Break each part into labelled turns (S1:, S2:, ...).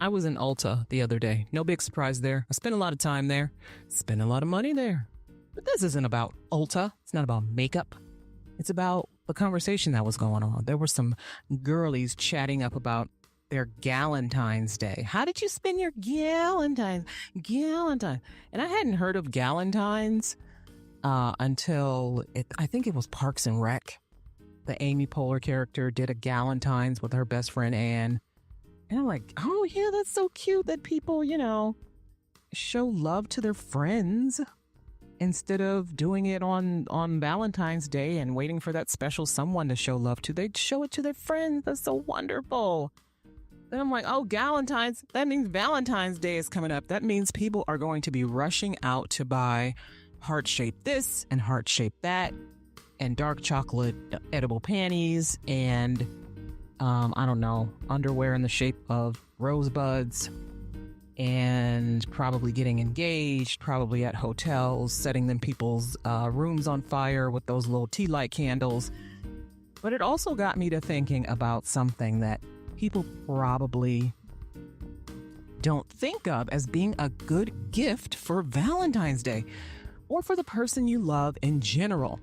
S1: I was in Ulta the other day. No big surprise there. I spent a lot of time there, spent a lot of money there. But this isn't about Ulta. It's not about makeup. It's about the conversation that was going on. There were some girlies chatting up about their Galentine's Day. How did you spend your Galentine's? And I hadn't heard of Galentine's until I think it was Parks and Rec. The Amy Poehler character did a Galentine's with her best friend Anne. And I'm like, oh yeah, that's so cute that people, show love to their friends instead of doing it on Valentine's Day and waiting for that special someone to show love to. They'd show it to their friends. That's so wonderful. Then I'm like, oh, Galentine's, that means Valentine's Day is coming up. That means people are going to be rushing out to buy heart-shaped this and heart-shaped that and dark chocolate edible panties and, I don't know, underwear in the shape of rosebuds and probably getting engaged, probably at hotels, setting them people's rooms on fire with those little tea light candles. But it also got me to thinking about something that people probably don't think of as being a good gift for Valentine's Day or for the person you love in general.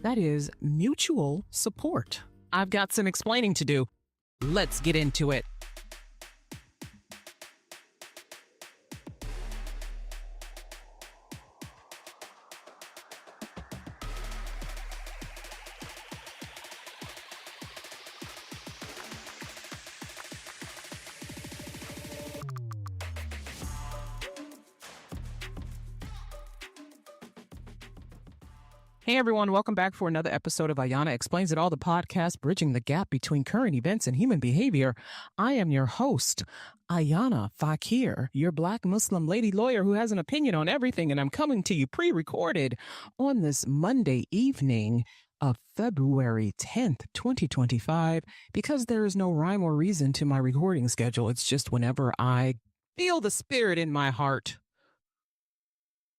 S1: That is mutual support. I've got some explaining to do. Let's get into it. Hey everyone, welcome back for another episode of Ayana Explains It All, the podcast bridging the gap between current events and human behavior. I am your host, Ayana Fakir, your Black Muslim lady lawyer who has an opinion on everything, and I'm coming to you pre-recorded on this Monday evening of February 10th, 2025, because there is no rhyme or reason to my recording schedule. It's just whenever I feel the spirit in my heart.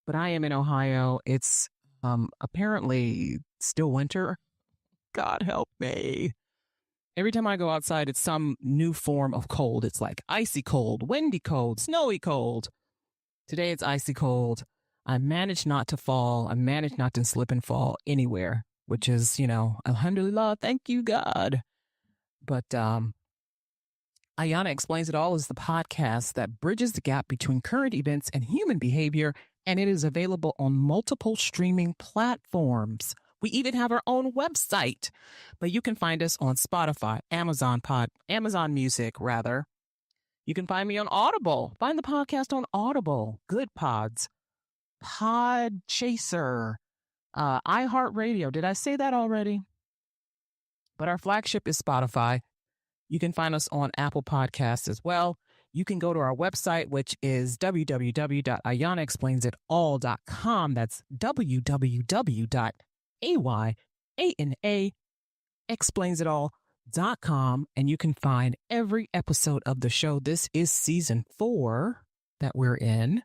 S1: But I am in Ohio. It's apparently still winter. God help me. Every time I go outside, it's some new form of cold. It's like icy cold, windy cold, snowy cold. Today it's icy cold. I managed not to fall. I managed not to slip and fall anywhere, which is, alhamdulillah, thank you, God. But Ayana Explains It All is the podcast that bridges the gap between current events and human behavior, and it is available on multiple streaming platforms. We even have our own website, but you can find us on Spotify, Amazon Music, rather. You can find me on Audible. Find the podcast on Audible, Good Pods, Pod Chaser, iHeartRadio. Did I say that already? But our flagship is Spotify. You can find us on Apple Podcasts as well. You can go to our website, which is www.ayanaexplainsitall.com. That's www.ayanaexplainsitall.com. And you can find every episode of the show. This is season 4 that we're in.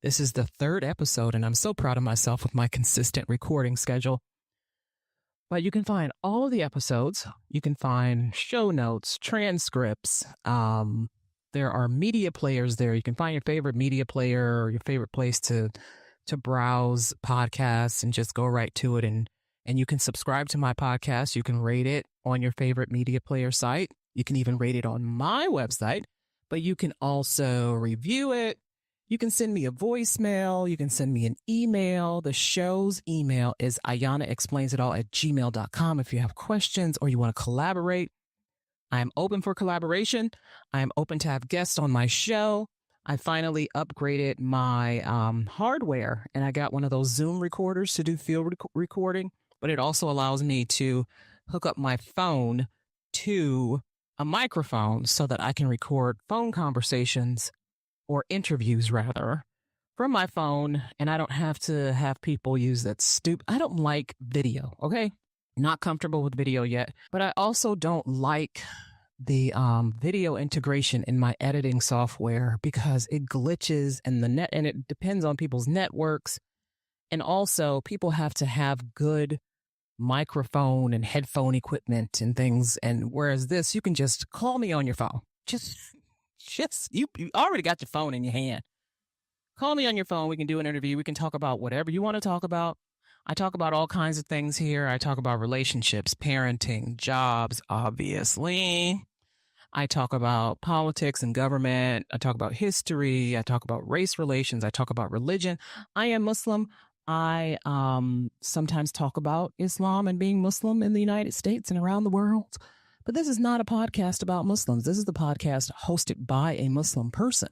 S1: This is the 3rd episode, and I'm so proud of myself with my consistent recording schedule. But you can find all of the episodes. You can find show notes, transcripts. There are media players there. You can find your favorite media player or your favorite place to browse podcasts and just go right to it. And you can subscribe to my podcast. You can rate it on your favorite media player site. You can even rate it on my website, but you can also review it. You can send me a voicemail. You can send me an email. The show's email is ayanaexplainsitall@gmail.com. If you have questions or you want to collaborate, I am open for collaboration. I am open to have guests on my show. I finally upgraded my hardware, and I got one of those Zoom recorders to do field recording, but it also allows me to hook up my phone to a microphone so that I can record phone conversations or interviews, rather, from my phone, and I don't have to have people use that stupid. I don't like video, okay? Not comfortable with video yet, but I also don't like the video integration in my editing software because it glitches and and it depends on people's networks. And also people have to have good microphone and headphone equipment and things. And whereas this, you can just call me on your phone. Just Just you already got your phone in your hand. Call me on your phone. We can do an interview. We can talk about whatever you want to talk about. I talk about all kinds of things here. I talk about relationships, parenting, jobs, obviously. I talk about politics and government. I talk about history. I talk about race relations. I talk about religion. I am Muslim. I sometimes talk about Islam and being Muslim in the United States and around the world. But this is not a podcast about Muslims. This is the podcast hosted by a Muslim person,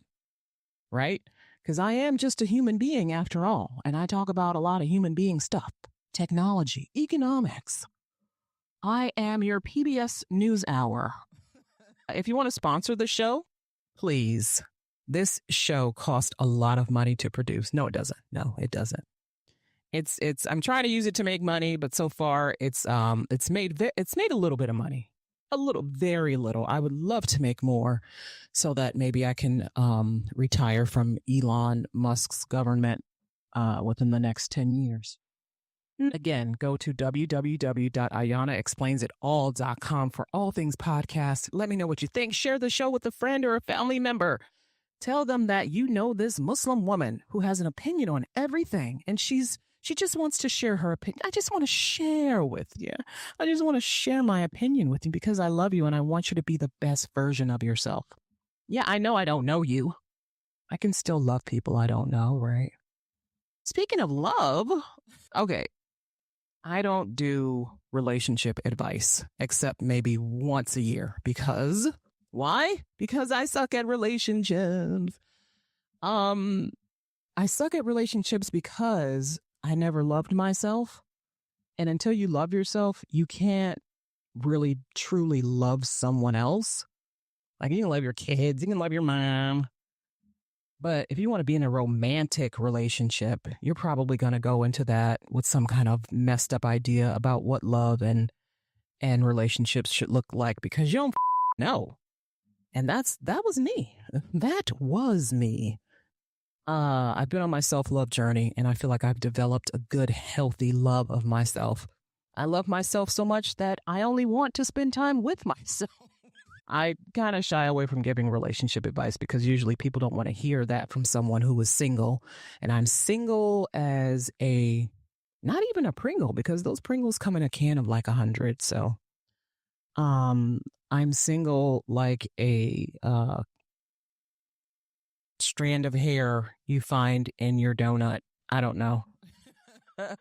S1: right? Because I am just a human being after all. And I talk about a lot of human being stuff, technology, economics. I am your PBS NewsHour. If you want to sponsor the show, please. This show cost a lot of money to produce. No, it doesn't. No, it doesn't. It's I'm trying to use it to make money, but so far it's made a little bit of money. A little, very little. I would love to make more so that maybe I can retire from Elon Musk's government within the next 10 years. Again, go to www.ayanaexplainsitall.com for all things podcast. Let me know what you think. Share the show with a friend or a family member. Tell them that you know this Muslim woman who has an opinion on everything, and she just wants to share her opinion. I just want to share with you. I just want to share my opinion with you because I love you and I want you to be the best version of yourself. Yeah, I know I don't know you. I can still love people I don't know, right? Speaking of love, okay. I don't do relationship advice except maybe once a year because why? Because I suck at relationships. I suck at relationships because I never loved myself. And until you love yourself, you can't really truly love someone else. Like you can love your kids, you can love your mom. But if you want to be in a romantic relationship, you're probably going to go into that with some kind of messed up idea about what love and relationships should look like because you don't know. And that was me. That was me. I've been on my self-love journey and I feel like I've developed a good, healthy love of myself. I love myself so much that I only want to spend time with myself. I kind of shy away from giving relationship advice because usually people don't want to hear that from someone who is single. And I'm single as not even a Pringle because those Pringles come in a can of like 100. So I'm single like a strand of hair you find in your donut. I don't know.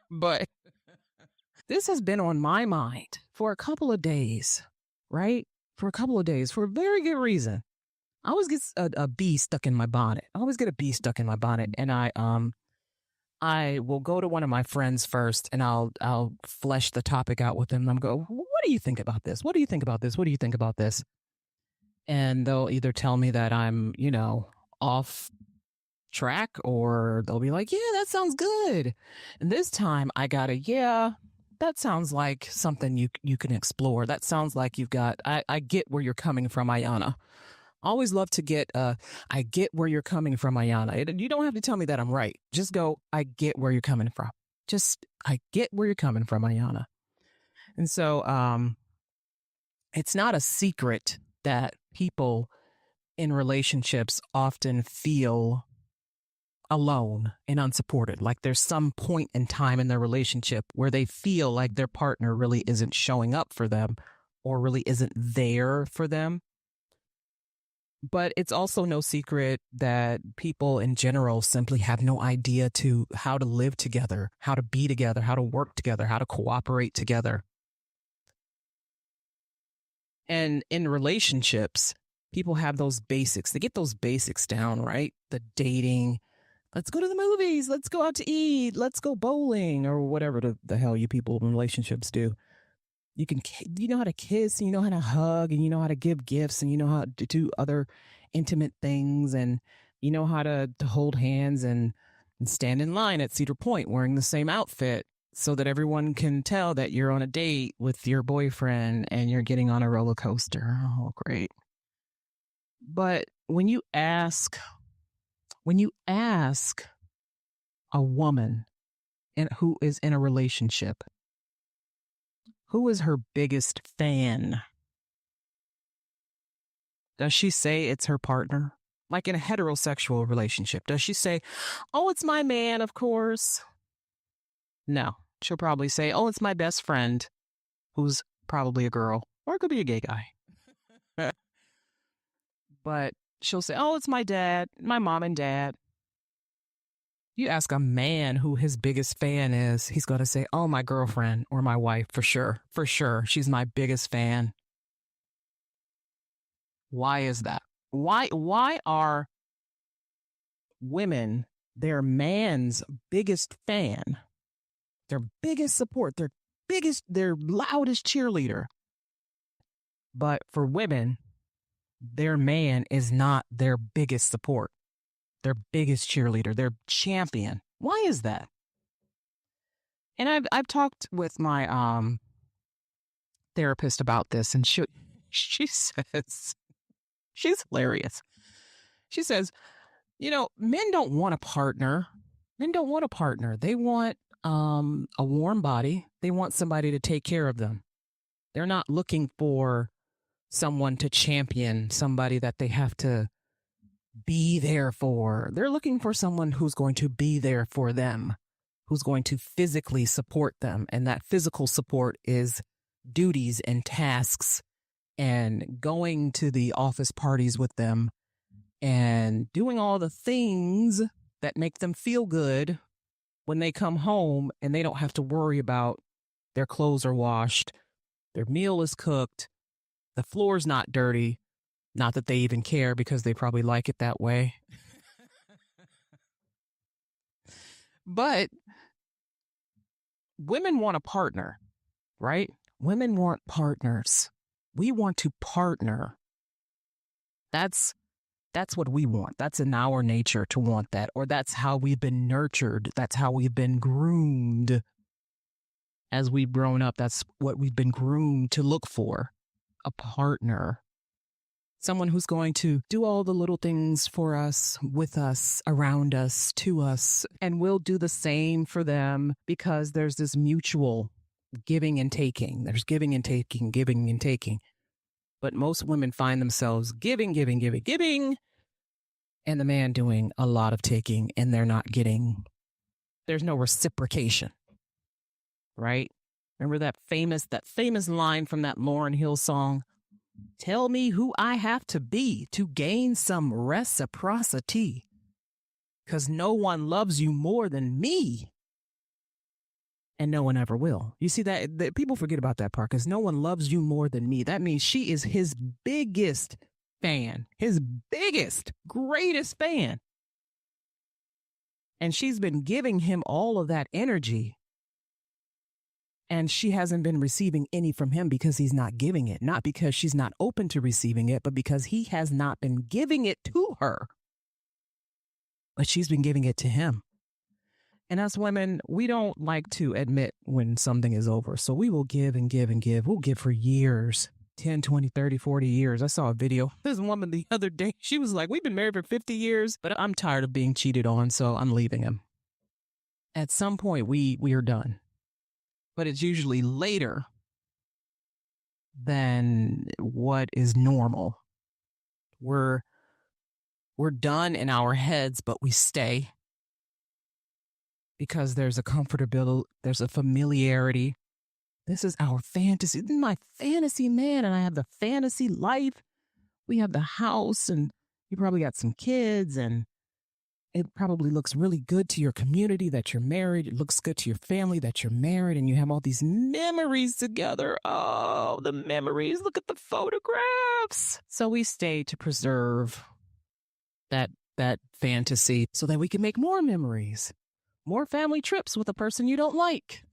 S1: But this has been on my mind for a couple of days, right? For a couple of days, for a very good reason. I always get a bee stuck in my bonnet. And I will go to one of my friends first, and I'll flesh the topic out with them. And I'm go, what do you think about this? What do you think about this? What do you think about this? And they'll either tell me that I'm, off track, or they'll be like, yeah, that sounds good. And this time I got that sounds like something you can explore. That sounds like you've got, I get where you're coming from, Ayana. Always love to get, I get where you're coming from, Ayana. You don't have to tell me that I'm right. Just go, I get where you're coming from. I get where you're coming from, Ayana. And so, it's not a secret that people in relationships often feel alone and unsupported. Like there's some point in time in their relationship where they feel like their partner really isn't showing up for them or really isn't there for them. But it's also no secret that people in general simply have no idea to how to live together, how to be together, how to work together, how to cooperate together. And in relationships, people have those basics. They get those basics down, right? The dating, let's go to the movies, let's go out to eat, let's go bowling, or whatever the hell you people in relationships do. You know how to kiss, and you know how to hug, and you know how to give gifts, and you know how to do other intimate things, and you know how to hold hands and stand in line at Cedar Point wearing the same outfit so that everyone can tell that you're on a date with your boyfriend and you're getting on a roller coaster. Oh, great. But when you ask a woman who is in a relationship, who is her biggest fan? Does she say it's her partner? Like in a heterosexual relationship, does she say, oh, it's my man, of course? No. She'll probably say, oh, it's my best friend, who's probably a girl, or it could be a gay guy. But she'll say, oh, it's my dad, my mom and dad. You ask a man who his biggest fan is, he's going to say, oh, my girlfriend or my wife, for sure. For sure. She's my biggest fan. Why is that? Why are women their man's biggest fan, their biggest support, their loudest cheerleader? But for women, their man is not their biggest support, their biggest cheerleader, their champion. Why is that? And I've talked with my therapist about this, and she says, she's hilarious. She says, men don't want a partner. Men don't want a partner. They want a warm body. They want somebody to take care of them. They're not looking for someone to champion, somebody that they have to be there for. They're looking for someone who's going to be there for them, who's going to physically support them. And that physical support is duties and tasks and going to the office parties with them and doing all the things that make them feel good when they come home and they don't have to worry about their clothes are washed, their meal is cooked, the floor's not dirty. Not that they even care because they probably like it that way. But women want a partner, right? Women want partners. We want to partner. That's what we want. That's in our nature to want that. Or that's how we've been nurtured. That's how we've been groomed. As we've grown up, that's what we've been groomed to look for. A partner. Someone who's going to do all the little things for us, with us, around us, to us, and we'll do the same for them because there's this mutual giving and taking. There's giving and taking, giving and taking. But most women find themselves giving, and the man doing a lot of taking, and they're not getting, there's no reciprocation, right? Remember that famous line from that Lauryn Hill song? Tell me who I have to be to gain some reciprocity, because no one loves you more than me, and no one ever will. You see that people forget about that part, because no one loves you more than me. That means she is his biggest fan, his biggest, greatest fan. And she's been giving him all of that energy. And she hasn't been receiving any from him because he's not giving it. Not because she's not open to receiving it, but because he has not been giving it to her. But she's been giving it to him. And us women, we don't like to admit when something is over. So we will give and give and give. We'll give for years, 10, 20, 30, 40 years. I saw a video. This woman the other day, she was like, we've been married for 50 years, but I'm tired of being cheated on, so I'm leaving him. At some point, we are done. But it's usually later than what is normal. We're done in our heads, but we stay because there's a comfortability, there's a familiarity. This is our fantasy. This is my fantasy man, and I have the fantasy life. We have the house, and you probably got some kids, and it probably looks really good to your community that you're married. It looks good to your family that you're married, and you have all these memories together. Oh, the memories. Look at the photographs. So we stay to preserve that fantasy so that we can make more memories, more family trips with a person you don't like.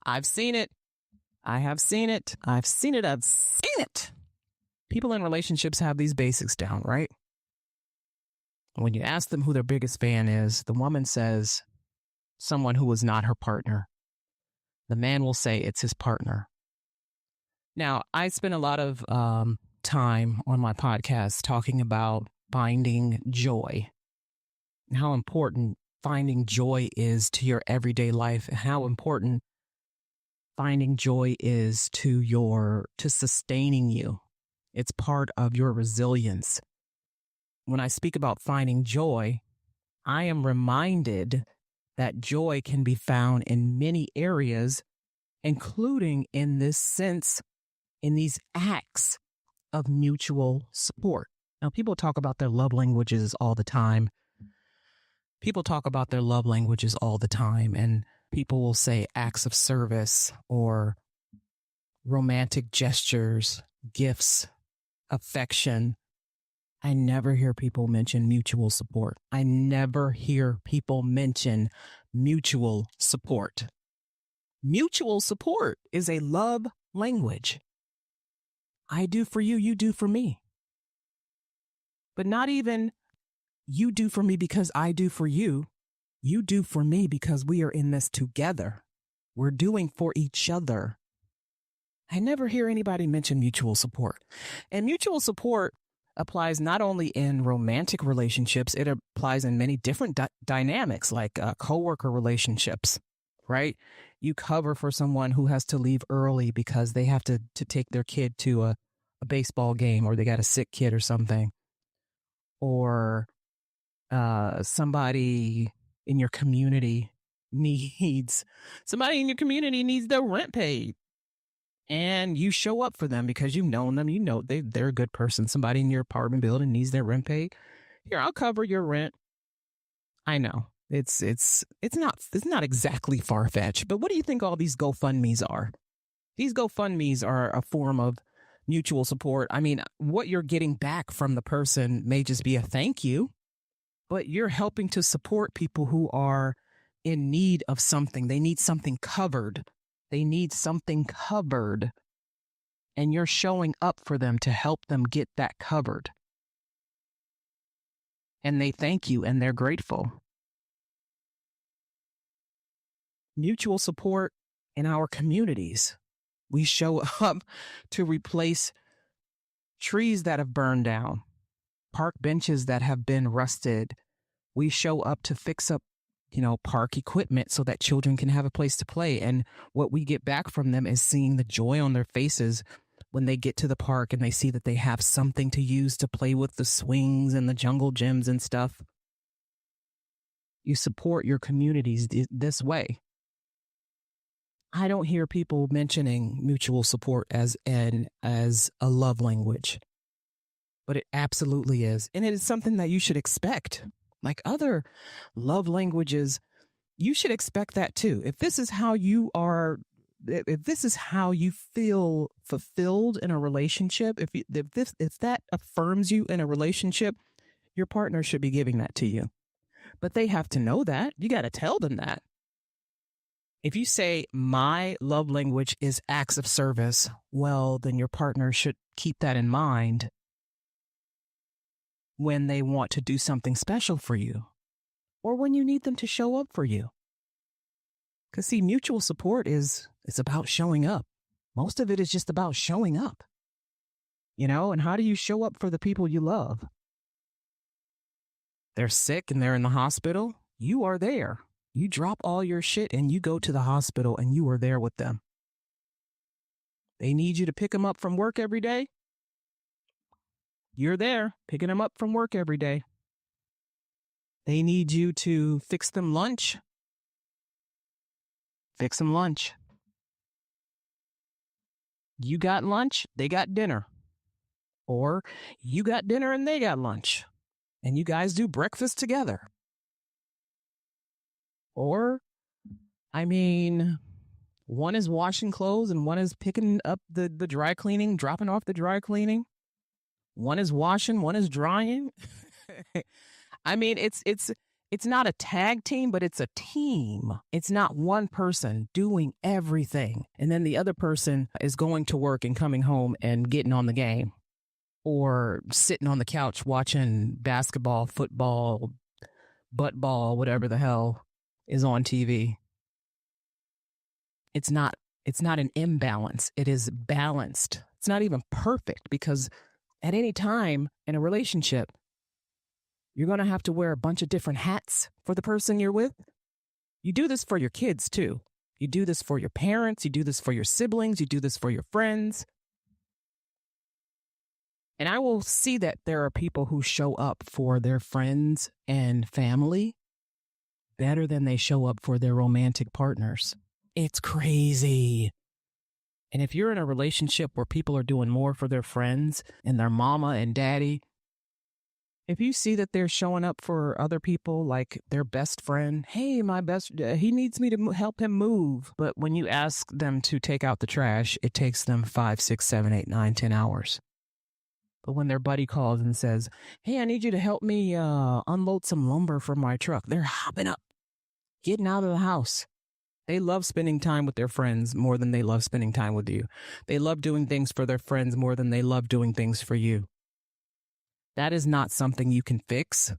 S1: I've seen it. I have seen it. I've seen it. I've seen it. People in relationships have these basics down, right? When you ask them who their biggest fan is, the woman says someone who is not her partner. The man will say it's his partner. Now, I spend a lot of time on my podcast talking about finding joy and how important finding joy is to your everyday life and how important finding joy is to sustaining you It's part of your resilience. When I speak about finding joy, I am reminded that joy can be found in many areas, including in this sense, in these acts of mutual support. Now, people talk about their love languages all the time. People talk about their love languages all the time, and people will say acts of service or romantic gestures, gifts, affection. I never hear people mention mutual support. I never hear people mention mutual support. Mutual support is a love language. I do for you, you do for me. But not even you do for me because I do for you. You do for me because we are in this together. We're doing for each other. I never hear anybody mention mutual support. And mutual support applies not only in romantic relationships, it applies in many different dynamics like coworker relationships, right? You cover for someone who has to leave early because they have to take their kid to a baseball game, or they got a sick kid or something. Or somebody in your community needs their rent paid. And you show up for them because you've known them. You know they're a good person. Somebody in your apartment building needs their rent paid. Here, I'll cover your rent. I know it's not exactly far fetched, but what do you think all these GoFundMe's are? These GoFundMe's are a form of mutual support. I mean, what you're getting back from the person may just be a thank you, but you're helping to support people who are in need of something. They need something covered. And you're showing up for them to help them get that covered. And they thank you and they're grateful. Mutual support in our communities. We show up to replace trees that have burned down, park benches that have been rusted. We show up to fix up park equipment so that children can have a place to play. And what we get back from them is seeing the joy on their faces when they get to the park and they see that they have something to use to play with the swings and the jungle gyms and stuff. You support your communities this way. I don't hear people mentioning mutual support as a love language, but it absolutely is. And it is something that you should expect. Like other love languages, you should expect that too. If this is how you feel fulfilled in a relationship, if that affirms you in a relationship, your partner should be giving that to you. But they have to know that. You got to tell them that. If you say my love language is acts of service, well, then your partner should keep that in mind when they want to do something special for you or when you need them to show up for you. Because see, mutual support it's about showing up. Most of it is just about showing up, and how do you show up for the people you love? They're sick and they're in the hospital. You are there. You drop all your shit and you go to the hospital and you are there with them. They need you to pick them up from work every day. You're there picking them up from work every day. They need you to fix them lunch. Fix them lunch. You got lunch, they got dinner. Or you got dinner and they got lunch. And you guys do breakfast together. Or, one is washing clothes and one is picking up the dry cleaning, dropping off the dry cleaning. One is washing, one is drying. It's not a tag team, but it's a team. It's not one person doing everything. And then the other person is going to work and coming home and getting on the game or sitting on the couch watching basketball, football, butt ball, whatever the hell is on TV. It's not an imbalance. It is balanced. It's not even perfect because at any time in a relationship, you're going to have to wear a bunch of different hats for the person you're with. You do this for your kids too. You do this for your parents. You do this for your siblings. You do this for your friends. And I will see that there are people who show up for their friends and family better than they show up for their romantic partners. It's crazy. And if you're in a relationship where people are doing more for their friends and their mama and daddy, if you see that they're showing up for other people, like their best friend, hey, he needs me to help him move. But when you ask them to take out the trash, it takes them 5, 6, 7, 8, 9, 10 hours. But when their buddy calls and says, hey, I need you to help me unload some lumber from my truck, they're hopping up, getting out of the house. They love spending time with their friends more than they love spending time with you. They love doing things for their friends more than they love doing things for you. That is not something you can fix.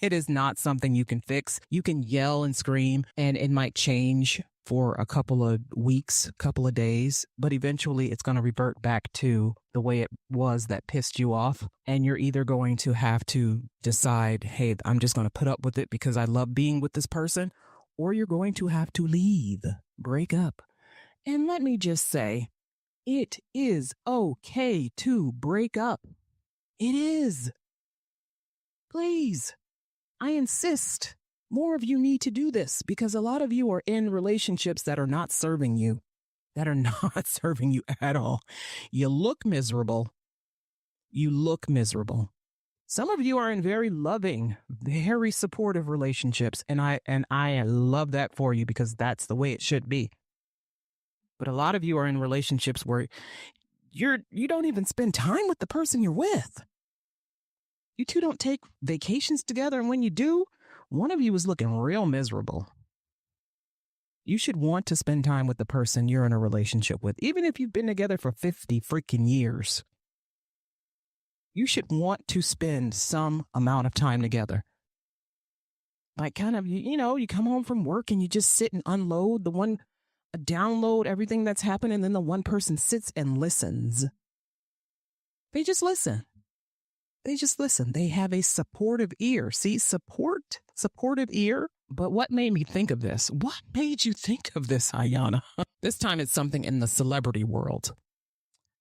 S1: It is not something you can fix. You can yell and scream, and it might change for a couple of weeks, couple of days, but eventually it's going to revert back to the way it was that pissed you off. And you're either going to have to decide, hey, I'm just going to put up with it because I love being with this person, or you're going to have to leave, break up. And let me just say, it is okay to break up. It is. Please, I insist. More of you need to do this because a lot of you are in relationships that are not serving you, that are not serving you at all. You look miserable. You look miserable. Some of you are in very loving, very supportive relationships, and I love that for you because that's the way it should be. But a lot of you are in relationships where you don't even spend time with the person you're with. You two don't take vacations together, and when you do, one of you is looking real miserable. You should want to spend time with the person you're in a relationship with, even if you've been together for 50 freaking years. You should want to spend some amount of time together. Like kind of, you come home from work and you just sit and unload download everything that's happened, and then the one person sits and listens. They just listen. They just listen. They have a supportive ear. See, supportive ear. But what made me think of this? What made you think of this, Ayana? This time it's something in the celebrity world.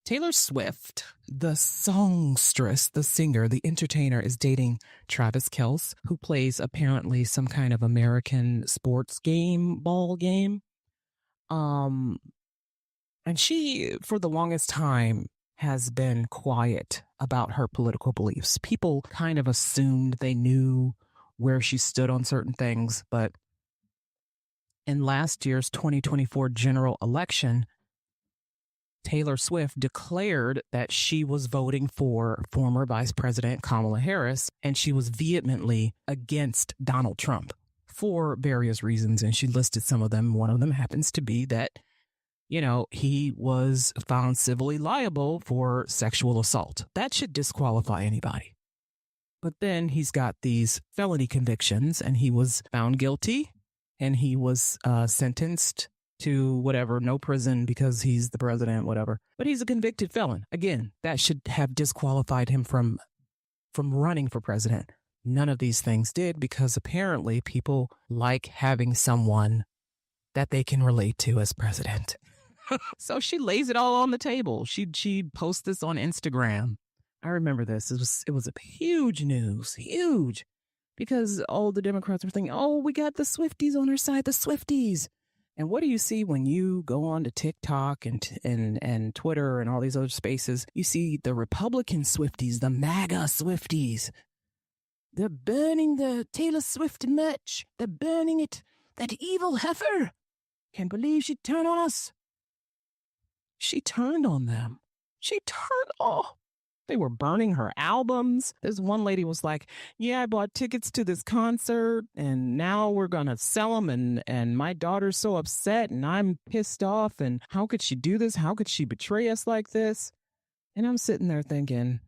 S1: Taylor Swift, the songstress, the singer, the entertainer, is dating Travis Kelce, who plays apparently some kind of American sports ball game. And she, for the longest time, has been quiet about her political beliefs. People kind of assumed they knew where she stood on certain things, but in last year's 2024 general election, Taylor Swift declared that she was voting for former Vice President Kamala Harris, and she was vehemently against Donald Trump for various reasons, and she listed some of them. One of them happens to be that he was found civilly liable for sexual assault. That should disqualify anybody. But then he's got these felony convictions, and he was found guilty, and he was sentenced to whatever, no prison because he's the president, whatever. But he's a convicted felon. Again, that should have disqualified him from running for president. None of these things did because apparently people like having someone that they can relate to as president. So she lays it all on the table. She posts this on Instagram. I remember this. It was a huge news, huge, because all the Democrats were thinking, oh, we got the Swifties on our side, the Swifties. And what do you see when you go on to TikTok and Twitter and all these other spaces? You see the Republican Swifties, the MAGA Swifties. They're burning the Taylor Swift merch. They're burning it. That evil heifer. Can't believe she turned on us. She turned on them. They were burning her albums. This one lady was like, yeah, I bought tickets to this concert and now we're going to sell them. And my daughter's so upset and I'm pissed off. And how could she do this? How could she betray us like this? And I'm sitting there thinking,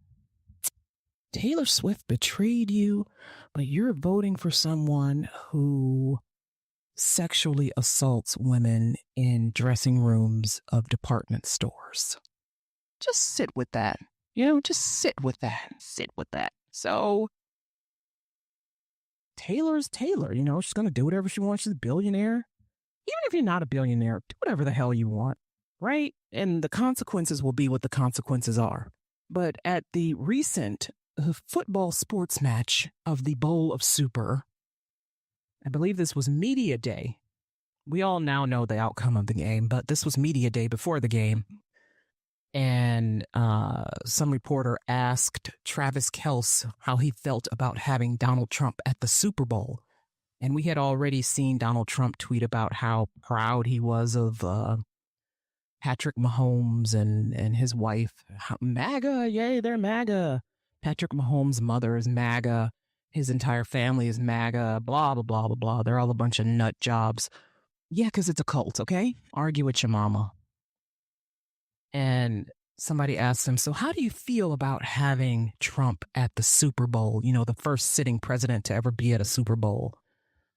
S1: Taylor Swift betrayed you, but you're voting for someone who sexually assaults women in dressing rooms of department stores. Just sit with that. Just sit with that. So Taylor's Taylor, she's going to do whatever she wants. She's a billionaire. Even if you're not a billionaire, do whatever the hell you want, right? And the consequences will be what the consequences are. But at the recent football sports match of the Bowl of Super, I believe this was Media Day. We all now know the outcome of the game, but this was Media Day before the game. And some reporter asked Travis Kelce how he felt about having Donald Trump at the Super Bowl. And we had already seen Donald Trump tweet about how proud he was of Patrick Mahomes and his wife. MAGA, yay, they're MAGA. Patrick Mahomes' mother is MAGA. His entire family is MAGA, blah, blah, blah, blah, blah. They're all a bunch of nut jobs. Yeah, because it's a cult, okay? Argue with your mama. And somebody asked him, so how do you feel about having Trump at the Super Bowl? You know, the first sitting president to ever be at a Super Bowl.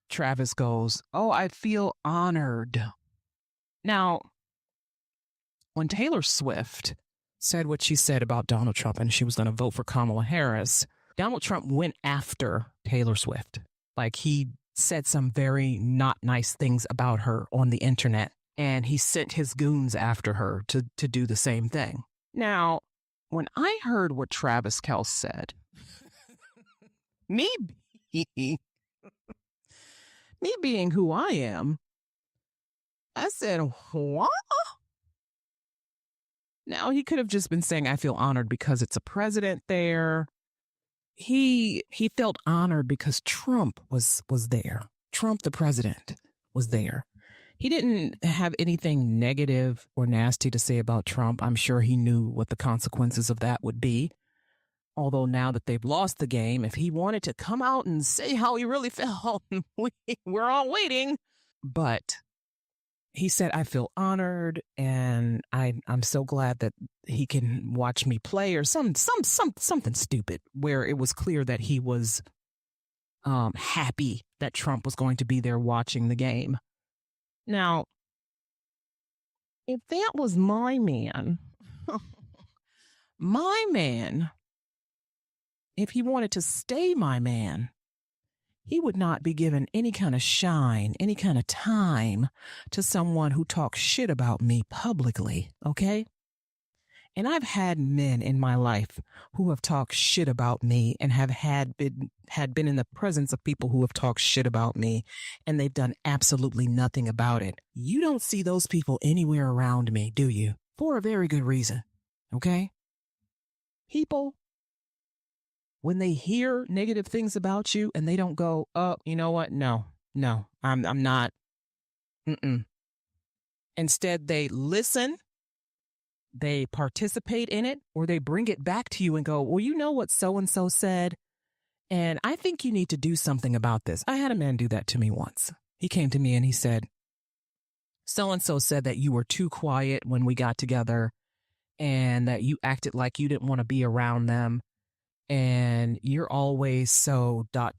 S1: Travis goes, oh, I feel honored. Now, when Taylor Swift said what she said about Donald Trump and she was going to vote for Kamala Harris, Donald Trump went after Taylor Swift. Like, he said some very not nice things about her on the internet. And he sent his goons after her to do the same thing. Now, when I heard what Travis Kelce said, me being who I am, I said, what? Now, he could have just been saying, I feel honored because it's a president there. He felt honored because Trump was there. Trump, the president, was there. He didn't have anything negative or nasty to say about Trump. I'm sure he knew what the consequences of that would be. Although now that they've lost the game, if he wanted to come out and say how he really felt, we're all waiting. But he said, I feel honored, and I'm so glad that he can watch me play, or something stupid, where it was clear that he was happy that Trump was going to be there watching the game. Now, if that was my man, if he wanted to stay my man, he would not be given any kind of shine, any kind of time to someone who talks shit about me publicly, okay? And I've had men in my life who have talked shit about me and have been in the presence of people who have talked shit about me, and they've done absolutely nothing about it. You don't see those people anywhere around me, do you? For a very good reason, okay? People, when they hear negative things about you and they don't go, oh, you know what? No, I'm not. Instead, they listen. They participate in it, or they bring it back to you and go, well, you know what so-and-so said, and I think you need to do something about this. I had a man do that to me once. He came to me and he said, so-and-so said that you were too quiet when we got together and that you acted like you didn't want to be around them, and you're always so ... I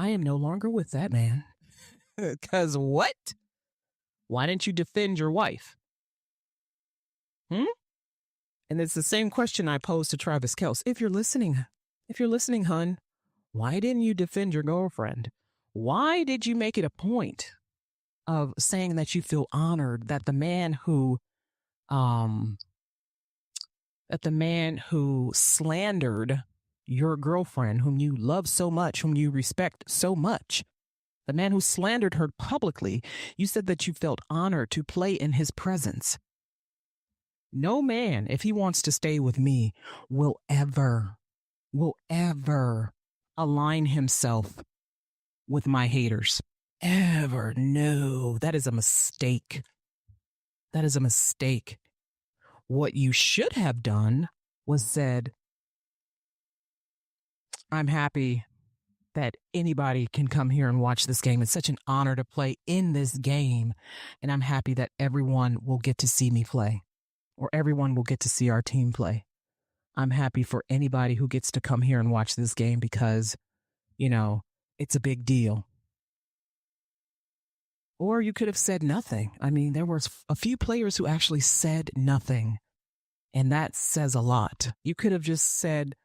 S1: am no longer with that man. Because what? Why didn't you defend your wife? And it's the same question I posed to Travis Kelce. If you're listening, hun, why didn't you defend your girlfriend? Why did you make it a point of saying that you feel honored that the man who slandered your girlfriend, whom you love so much, whom you respect so much, the man who slandered her publicly, you said that you felt honored to play in his presence? No man, if he wants to stay with me, will ever align himself with my haters. Ever. No, that is a mistake. That is a mistake. What you should have done was said, I'm happy that anybody can come here and watch this game. It's such an honor to play in this game. And I'm happy that everyone will get to see me play, or everyone will get to see our team play. I'm happy for anybody who gets to come here and watch this game because, you know, it's a big deal. Or you could have said nothing. I mean, there were a few players who actually said nothing, and that says a lot. You could have just said,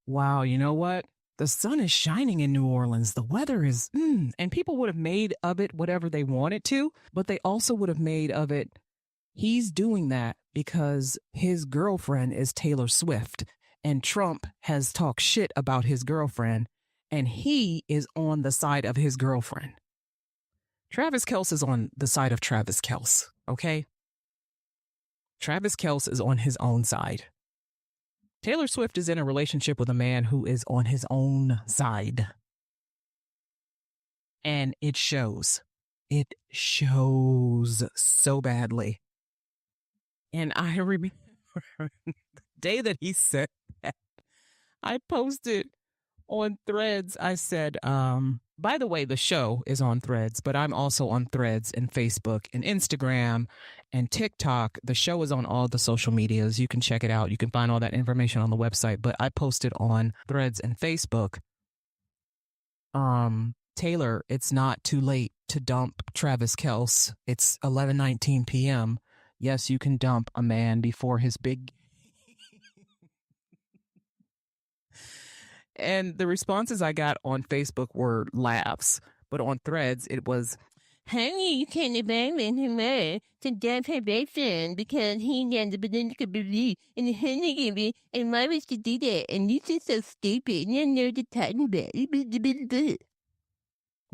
S1: wow, you know what? The sun is shining in New Orleans. The weather is, and people would have made of it whatever they wanted to, but they also would have made of it, he's doing that because his girlfriend is Taylor Swift, and Trump has talked shit about his girlfriend, and he is on the side of his girlfriend. Travis Kelce is on the side of Travis Kelce, okay? Travis Kelce is on his own side. Taylor Swift is in a relationship with a man who is on his own side. And it shows. It shows so badly. And I remember the day that he said that, I posted on Threads. I said, by the way, the show is on Threads, but I'm also on Threads and Facebook and Instagram and TikTok. The show is on all the social medias. You can check it out. You can find all that information on the website, but I posted on Threads and Facebook. Taylor, it's not too late to dump Travis Kelce. It's 11:19 p.m. Yes, you can dump a man before his big. And the responses I got on Facebook were laughs, but on Threads it was,
S2: honey, you can't abandon him to dump her boyfriend because he got the political belief and the honey and why was to do that? And this is so stupid. And I know the talking about it.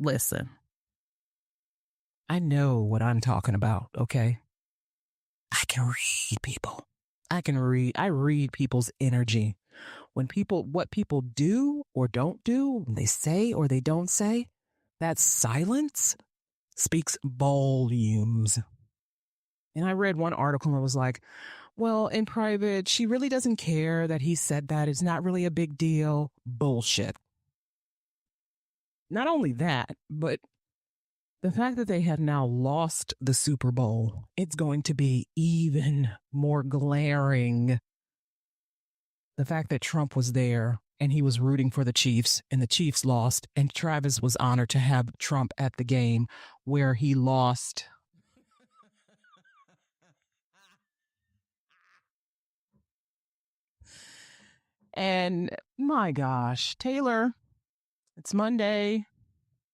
S1: Listen, I know what I'm talking about, okay? I can read people. I read people's energy. What people do or don't do, they say or they don't say, that silence speaks volumes. And I read one article and was like, well, in private, she really doesn't care that he said that. It's not really a big deal. Bullshit. Not only that, but the fact that they have now lost the Super Bowl, it's going to be even more glaring. The fact that Trump was there and he was rooting for the Chiefs and the Chiefs lost, and Travis was honored to have Trump at the game where he lost. And my gosh, Taylor, it's Monday.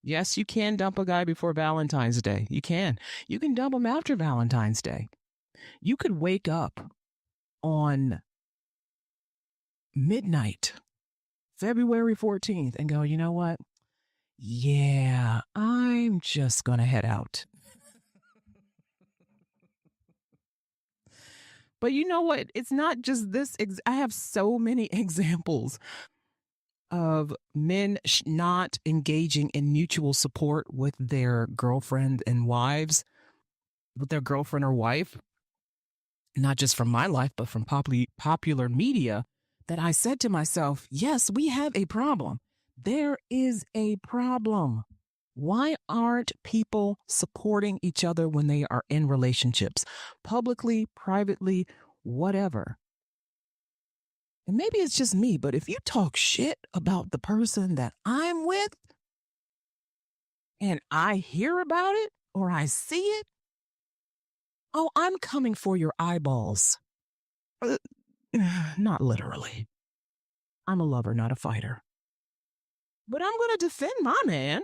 S1: Yes, you can dump a guy before Valentine's Day. You can. You can dump him after Valentine's Day. You could wake up on midnight, February 14th, and go, you know what? Yeah, I'm just going to head out. But you know what? It's not just this. I have so many examples of men not engaging in mutual support with their girlfriend and wives, with their girlfriend or wife, not just from my life, but from popular media, that I said to myself, yes, we have a problem. There is a problem. Why aren't people supporting each other when they are in relationships, publicly, privately, whatever? And maybe it's just me, but if you talk shit about the person that I'm with and I hear about it or I see it, oh, I'm coming for your eyeballs. Not literally. I'm a lover, not a fighter. But I'm going to defend my man.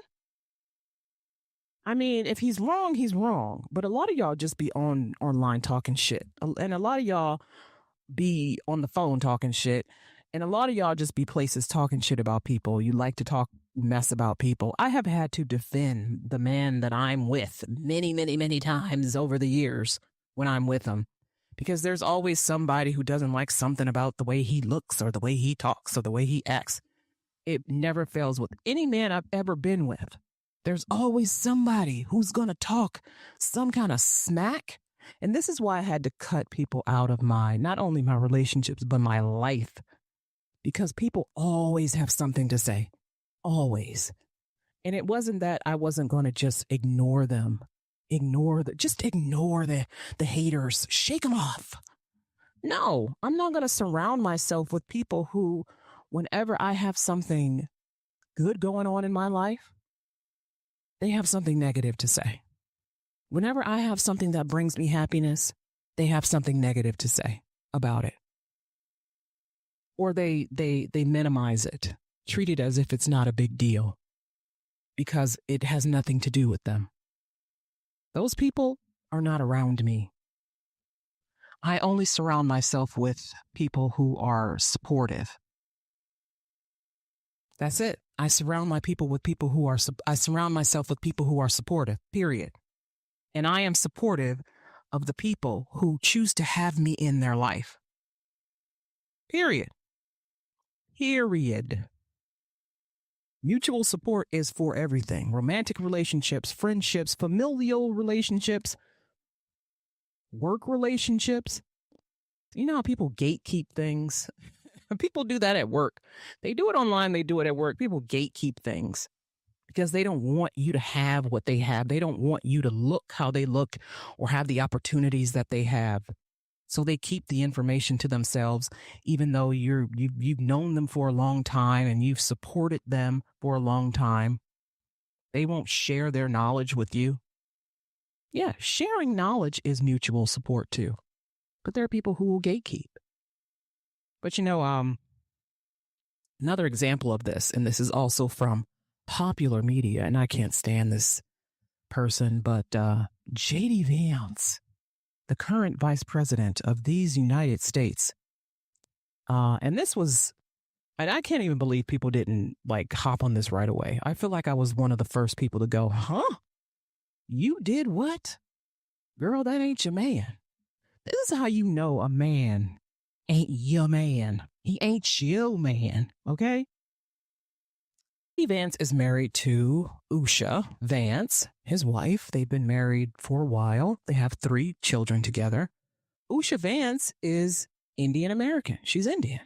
S1: I mean, if he's wrong, he's wrong. But a lot of y'all just be online talking shit. And a lot of y'all be on the phone talking shit. And a lot of y'all just be places talking shit about people. You like to talk mess about people. I have had to defend the man that I'm with many, many, many times over the years when I'm with him. Because there's always somebody who doesn't like something about the way he looks or the way he talks or the way he acts. It never fails with any man I've ever been with. There's always somebody who's going to talk some kind of smack. And this is why I had to cut people out of not only my relationships, but my life. Because people always have something to say. Always. And it wasn't that I wasn't going to just ignore them. Just ignore the haters. Shake them off. No, I'm not going to surround myself with people who, whenever I have something good going on in my life, they have something negative to say. Whenever I have something that brings me happiness, they have something negative to say about it. Or they minimize it, treat it as if it's not a big deal because it has nothing to do with them. Those people are not around me. I only surround myself with people who are supportive. That's it. I surround myself with people who are supportive, period. And I am supportive of the people who choose to have me in their life. Period. Period. Mutual support is for everything. Romantic relationships, friendships, familial relationships, work relationships. You know how people gatekeep things? People do that at work. They do it online, they do it at work. People gatekeep things because they don't want you to have what they have. They don't want you to look how they look or have the opportunities that they have. So they keep the information to themselves, even though you've known them for a long time and you've supported them for a long time. They won't share their knowledge with you. Yeah, sharing knowledge is mutual support too. But there are people who will gatekeep. But another example of this, and this is also from popular media, and I can't stand this person, but J.D. Vance, the current vice president of these United States. And this was, and I can't even believe people didn't like hop on this right away. I feel like I was one of the first people to go, huh? You did what? Girl, that ain't your man. This is how you know a man ain't your man. He ain't your man, okay? Vance is married to Usha Vance, his wife. They've been married for a while. They have 3 children together. Usha Vance is Indian American. She's Indian.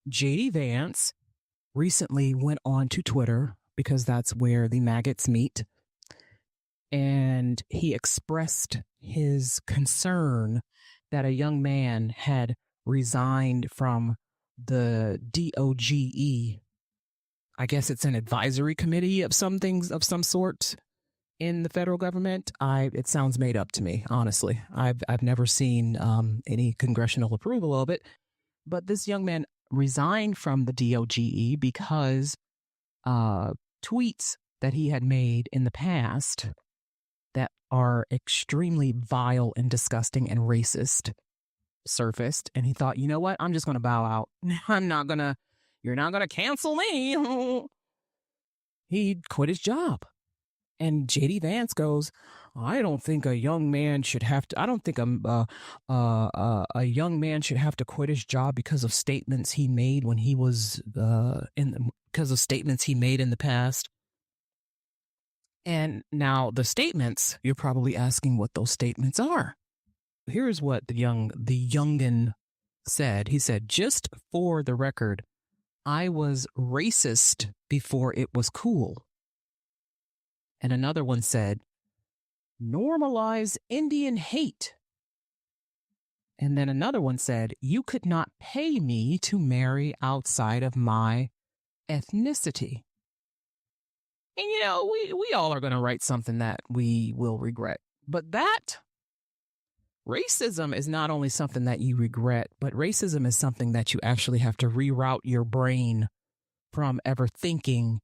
S1: J.D. Vance recently went on to Twitter because that's where the maggots meet. And he expressed his concern that a young man had resigned from the DOGE. I guess it's an advisory committee of some things of some sort in the federal government. It sounds made up to me, honestly. I've never seen any congressional approval of it. But this young man resigned from the DOGE because tweets that he had made in the past that are extremely vile and disgusting and racist surfaced. And he thought, you know what? I'm just going to bow out. You're not going to cancel me. He quit his job. And J.D. Vance goes, I don't think a young man should have to, I don't think a young man should have to quit his job because of statements he made when he was, because of statements he made in the past. And now the statements, you're probably asking what those statements are. Here's what the youngin said. He said, just for the record, I was racist before it was cool. And another one said, normalize Indian hate. And then another one said, you could not pay me to marry outside of my ethnicity. And, you know, we all are going to write something that we will regret. But that racism is not only something that you regret, but racism is something that you actually have to reroute your brain from ever thinking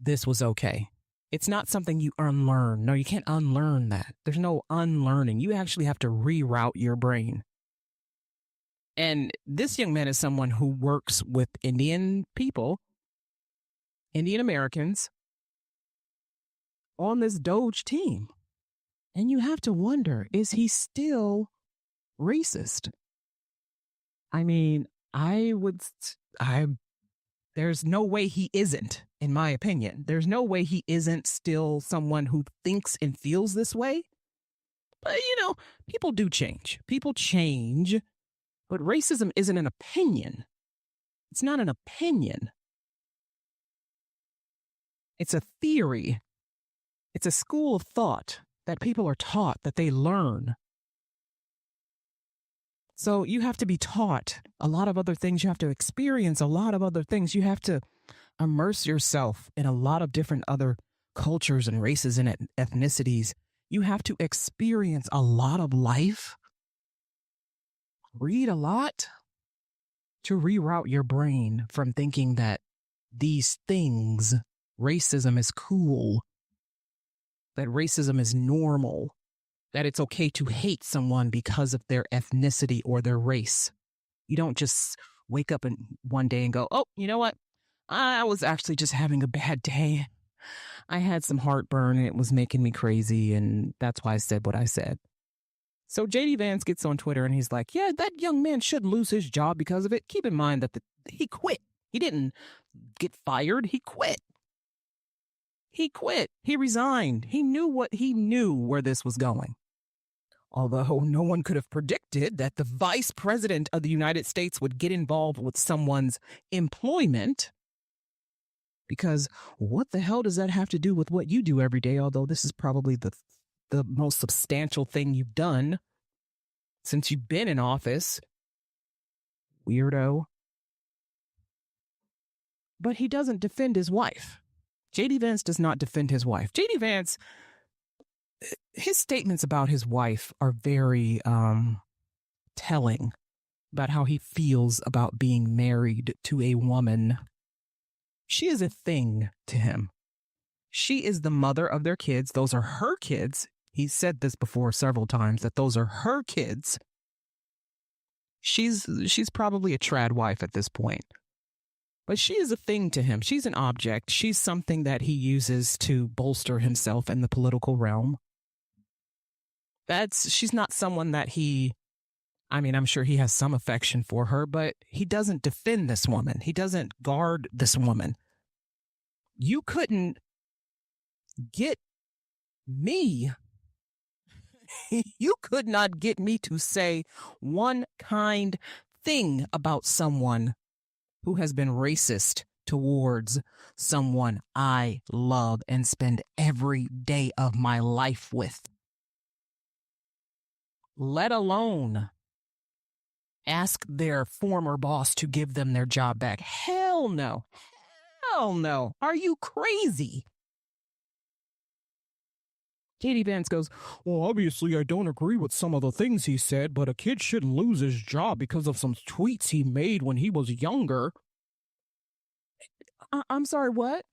S1: this was okay. It's not something you unlearn. No, you can't unlearn that. There's no unlearning. You actually have to reroute your brain. And this young man is someone who works with Indian people, Indian Americans, on this Doge team. And you have to wonder, is he still racist? I mean, there's no way he isn't, in my opinion. There's no way he isn't still someone who thinks and feels this way. But, you know, people do change. People change. But racism isn't an opinion. It's not an opinion. It's a theory. It's a school of thought that people are taught, that they learn. So you have to be taught a lot of other things. You have to experience a lot of other things. You have to immerse yourself in a lot of different other cultures and races and ethnicities. You have to experience a lot of life, read a lot to reroute your brain from thinking that these things, racism is cool, that racism is normal, that it's okay to hate someone because of their ethnicity or their race. You don't just wake up one day and go, oh, you know what? I was actually just having a bad day. I had some heartburn and it was making me crazy, and that's why I said what I said. So JD Vance gets on Twitter and he's like, yeah, that young man shouldn't lose his job because of it. Keep in mind that he quit. He didn't get fired. He quit. He quit. He resigned. He knew where this was going. Although no one could have predicted that the vice president of the United States would get involved with someone's employment. Because what the hell does that have to do with what you do every day? Although this is probably the most substantial thing you've done since you've been in office. Weirdo. But he doesn't defend his wife. JD Vance does not defend his wife. JD Vance, his statements about his wife are very telling about how he feels about being married to a woman. She is a thing to him. She is the mother of their kids. Those are her kids. He's said this before several times, that those are her kids. She's probably a trad wife at this point. But she is a thing to him. She's an object. She's something that he uses to bolster himself in the political realm. She's not someone that I'm sure he has some affection for her, but he doesn't defend this woman. He doesn't guard this woman. You couldn't get me. You could not get me to say one kind thing about someone who has been racist towards someone I love and spend every day of my life with. Let alone ask their former boss to give them their job back. Hell no. Hell no. Are you crazy? JD Vance goes, well, obviously I don't agree with some of the things he said, but a kid shouldn't lose his job because of some tweets he made when he was younger. I'm sorry, what?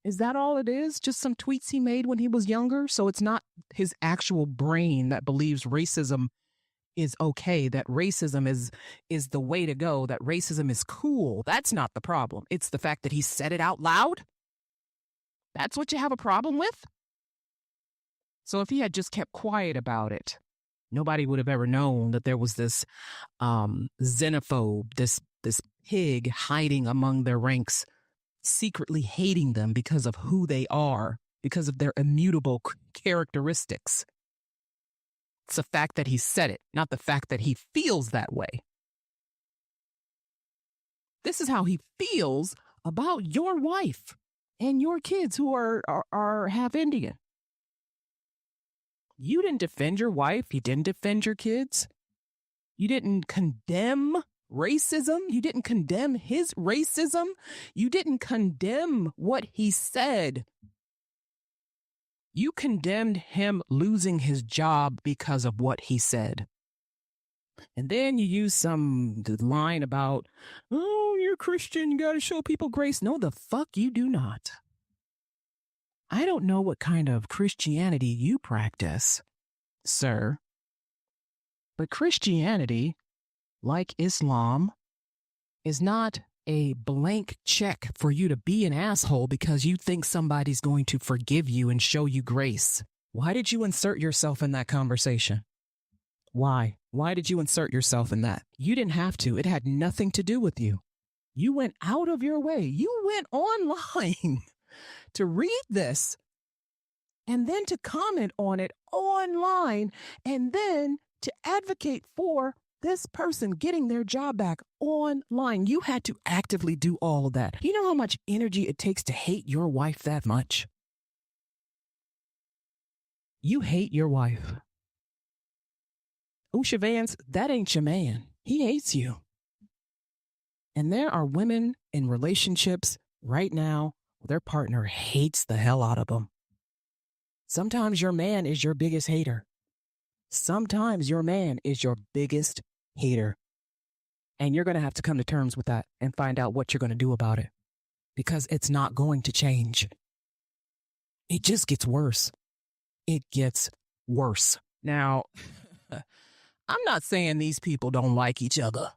S1: Is that all it is? Just some tweets he made when he was younger? So it's not his actual brain that believes racism is okay, that racism is the way to go, that racism is cool. That's not the problem. It's the fact that he said it out loud. That's what you have a problem with? So if he had just kept quiet about it, nobody would have ever known that there was this xenophobe, this pig hiding among their ranks, secretly hating them because of who they are, because of their immutable characteristics. It's the fact that he said it, not the fact that he feels that way. This is how he feels about your wife and your kids who are half Indian. You didn't defend your wife. You didn't defend your kids. You didn't condemn racism. You didn't condemn his racism. You didn't condemn what he said. You condemned him losing his job because of what he said. And then you use some line about, oh, you're Christian, you got to show people grace. No, the fuck you do not. I don't know what kind of Christianity you practice, sir. But Christianity, like Islam, is not a blank check for you to be an asshole because you think somebody's going to forgive you and show you grace. Why did you insert yourself in that conversation? Why? Why did you insert yourself in that? You didn't have to. It had nothing to do with you. You went out of your way. You went online to read this and then to comment on it online and then to advocate for this person getting their job back online. You had to actively do all of that. You know how much energy it takes to hate your wife that much? You hate your wife. Usha Vance, that ain't your man. He hates you. And there are women in relationships right now where their partner hates the hell out of them. Sometimes your man is your biggest hater. Sometimes your man is your biggest hater. And you're going to have to come to terms with that and find out what you're going to do about it. Because it's not going to change. It just gets worse. It gets worse. Now, I'm not saying these people don't like each other.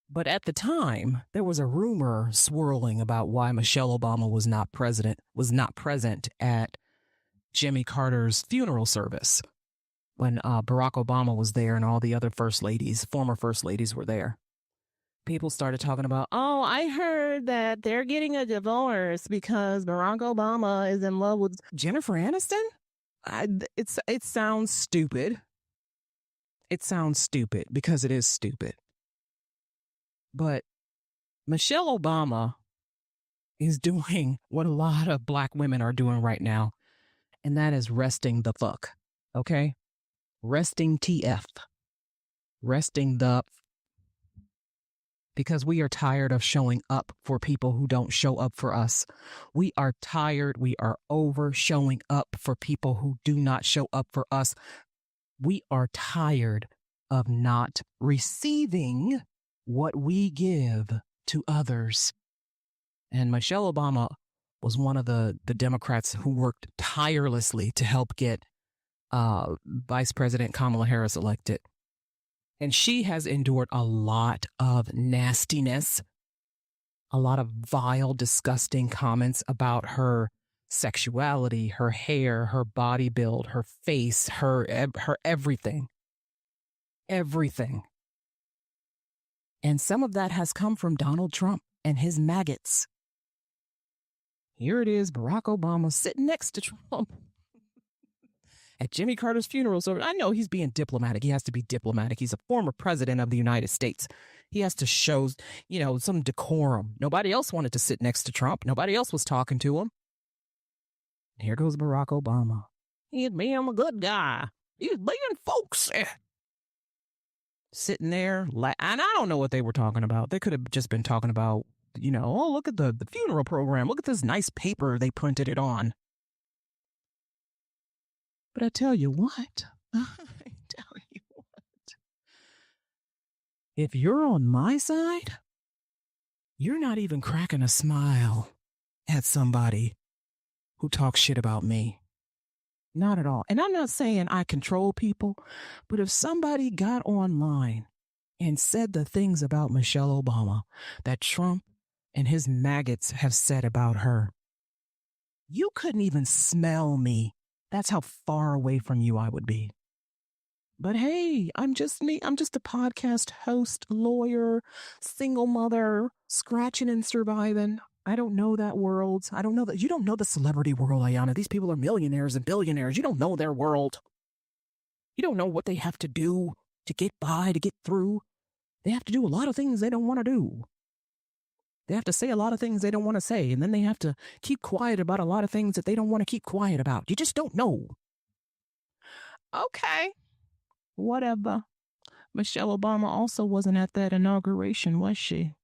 S1: But at the time, there was a rumor swirling about why Michelle Obama was not present at Jimmy Carter's funeral service when Barack Obama was there and all the other former first ladies were there. People started talking about, oh, I heard that they're getting a divorce because Barack Obama is in love with Jennifer Aniston. It sounds stupid. It sounds stupid because it is stupid. But Michelle Obama is doing what a lot of Black women are doing right now, and that is resting the fuck, okay? Resting TF. Resting the... Because we are tired of showing up for people who don't show up for us. We are tired. We are over showing up for people who do not show up for us. We are tired of not receiving what we give to others. And Michelle Obama was one of the Democrats who worked tirelessly to help get Vice President Kamala Harris elected. And she has endured a lot of nastiness, a lot of vile, disgusting comments about her sexuality, her hair, her body build, her face, her everything. Everything. And some of that has come from Donald Trump and his maggots. Here it is, Barack Obama sitting next to Trump at Jimmy Carter's funeral service. I know he's being diplomatic. He has to be diplomatic. He's a former president of the United States. He has to show, some decorum. Nobody else wanted to sit next to Trump. Nobody else was talking to him. Here goes Barack Obama. He's being a good guy. He's being folksy. Sitting there, and I don't know what they were talking about. They could have just been talking about, oh, look at the funeral program. Look at this nice paper they printed it on. But I tell you what, if you're on my side, you're not even cracking a smile at somebody who talks shit about me. Not at all. And I'm not saying I control people, but if somebody got online and said the things about Michelle Obama that Trump and his maggots have said about her, you couldn't even smell me. That's how far away from you I would be. But hey, I'm just me. I'm just a podcast host, lawyer, single mother, scratching and surviving. I don't know that world. I don't know that. You don't know the celebrity world, Ayana. These people are millionaires and billionaires. You don't know their world. You don't know what they have to do to get by, to get through. They have to do a lot of things they don't want to do. They have to say a lot of things they don't want to say, and then they have to keep quiet about a lot of things that they don't want to keep quiet about. You just don't know. Okay. Whatever. Michelle Obama also wasn't at that inauguration, was she?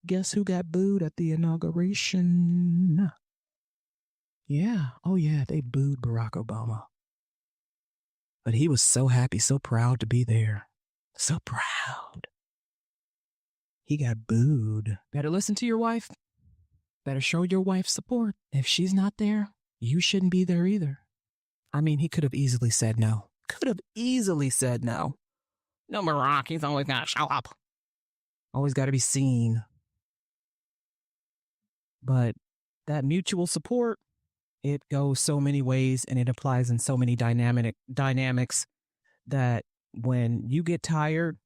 S1: Guess who got booed at the inauguration? Yeah. Oh, yeah. They booed Barack Obama. But he was so happy, so proud to be there. So proud. He got booed. Better listen to your wife. Better show your wife support. If she's not there, you shouldn't be there either. I mean, he could have easily said no. Could have easily said no. No, Barack, he's always got to show up. Always got to be seen. But that mutual support, it goes so many ways and it applies in so many dynamics that when you get tired,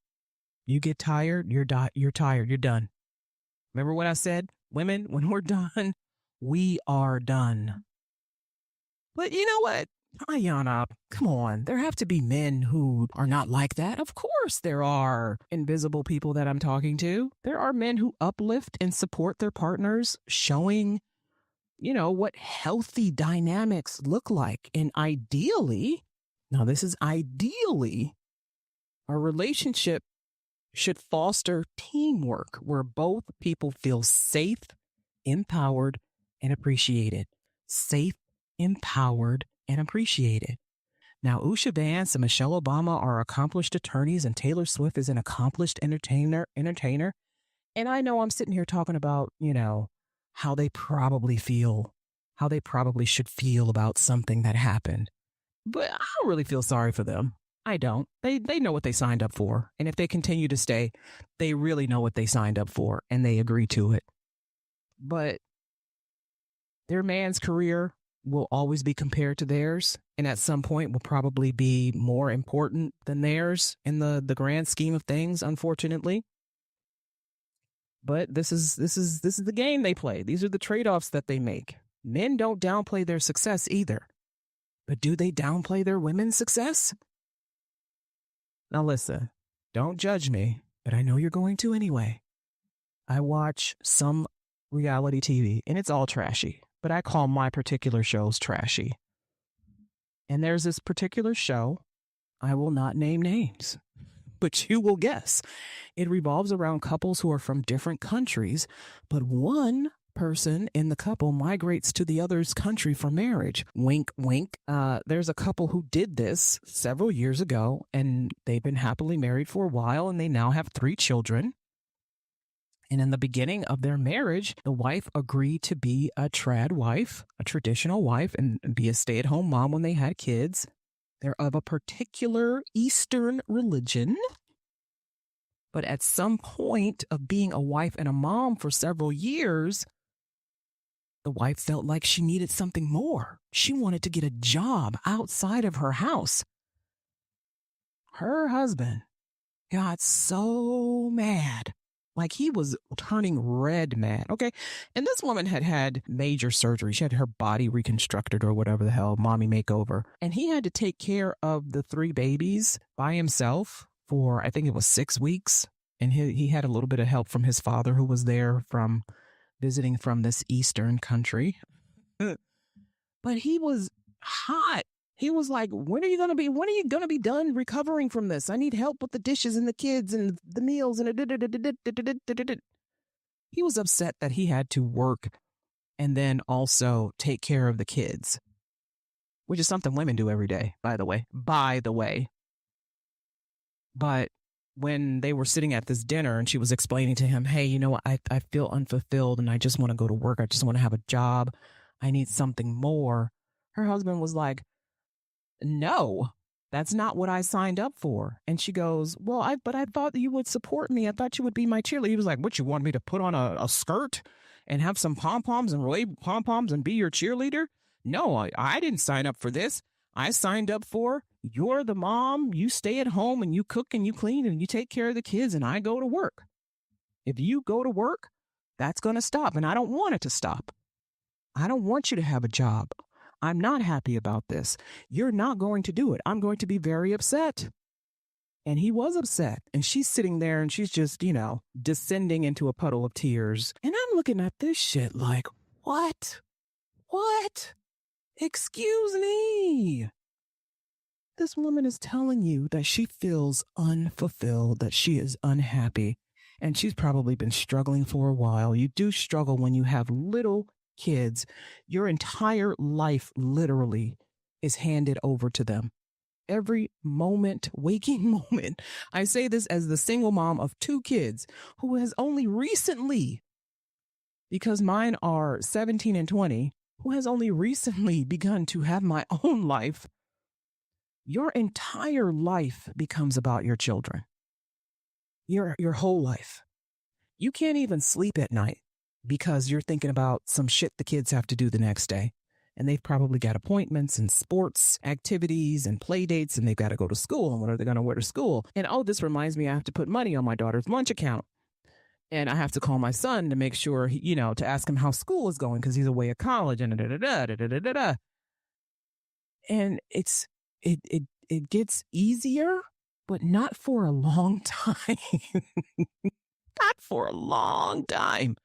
S1: you're tired, you're done. Remember what I said? Women, when we're done, we are done. But you know what? Ayana, come on. There have to be men who are not like that. Of course there are invisible people that I'm talking to. There are men who uplift and support their partners, showing, what healthy dynamics look like. And ideally, now this is ideally, a relationship should foster teamwork where both people feel safe, empowered, and appreciated. Safe, empowered, and appreciated. Now, Usha Vance and Michelle Obama are accomplished attorneys, and Taylor Swift is an accomplished entertainer. And I know I'm sitting here talking about, how they probably should feel about something that happened. But I don't really feel sorry for them. I don't. They know what they signed up for. And if they continue to stay, they really know what they signed up for and they agree to it. But their man's career will always be compared to theirs, and at some point will probably be more important than theirs in the grand scheme of things, unfortunately. But this is the game they play. These are the trade-offs that they make. Men don't downplay their success either. But do they downplay their women's success? Now listen, don't judge me, but I know you're going to anyway. I watch some reality TV, and it's all trashy, but I call my particular shows trashy. And there's this particular show, I will not name names, but you will guess. It revolves around couples who are from different countries, but one person in the couple migrates to the other's country for marriage. Wink, wink. There's a couple who did this several years ago, and they've been happily married for a while, and they now have 3 children. And in the beginning of their marriage, the wife agreed to be a trad wife, a traditional wife, and be a stay-at-home mom when they had kids. They're of a particular Eastern religion. But at some point of being a wife and a mom for several years, the wife felt like she needed something more. She wanted to get a job outside of her house. Her husband got so mad. Like he was turning red mad. Okay. And this woman had had major surgery. She had her body reconstructed or whatever the hell, mommy makeover. And he had to take care of the 3 babies by himself for, I think it was 6 weeks. And he had a little bit of help from his father who was there from visiting from this Eastern country. But he was hot. He was like, when are you going to be done recovering from this? I need help with the dishes and the kids and the meals. And he was upset that he had to work and then also take care of the kids, which is something women do every day, by the way. But when they were sitting at this dinner and she was explaining to him, hey, you know what, I feel unfulfilled and I just want to go to work. I just want to have a job. I need something more. Her husband was like, no, that's not what I signed up for. And she goes, well, but I thought that you would support me. I thought you would be my cheerleader. He was like, what, you want me to put on a skirt and have some pom-poms and wave pom-poms and be your cheerleader? No, I didn't sign up for this. I signed up for you're the mom. You stay at home and you cook and you clean and you take care of the kids and I go to work. If you go to work, that's going to stop. And I don't want it to stop. I don't want you to have a job. I'm not happy about this. You're not going to do it. I'm going to be very upset. And he was upset. And she's sitting there and she's just, descending into a puddle of tears. And I'm looking at this shit like, what? What? Excuse me. This woman is telling you that she feels unfulfilled, that she is unhappy. And she's probably been struggling for a while. You do struggle when you have little kids. Your entire life literally is handed over to them. Every moment, waking moment. I say this as the single mom of 2 kids who has only recently, because mine are 17 and 20, who has only recently begun to have my own life. Your entire life becomes about your children. Your whole life. You can't even sleep at night because you're thinking about some shit the kids have to do the next day. And they've probably got appointments and sports activities and play dates, and they've got to go to school. And what are they going to wear to school? And this reminds me, I have to put money on my daughter's lunch account. And I have to call my son to make sure, to ask him how school is going because he's away at college and da-da-da-da-da-da-da-da. And it gets easier, but not for a long time. Not for a long time.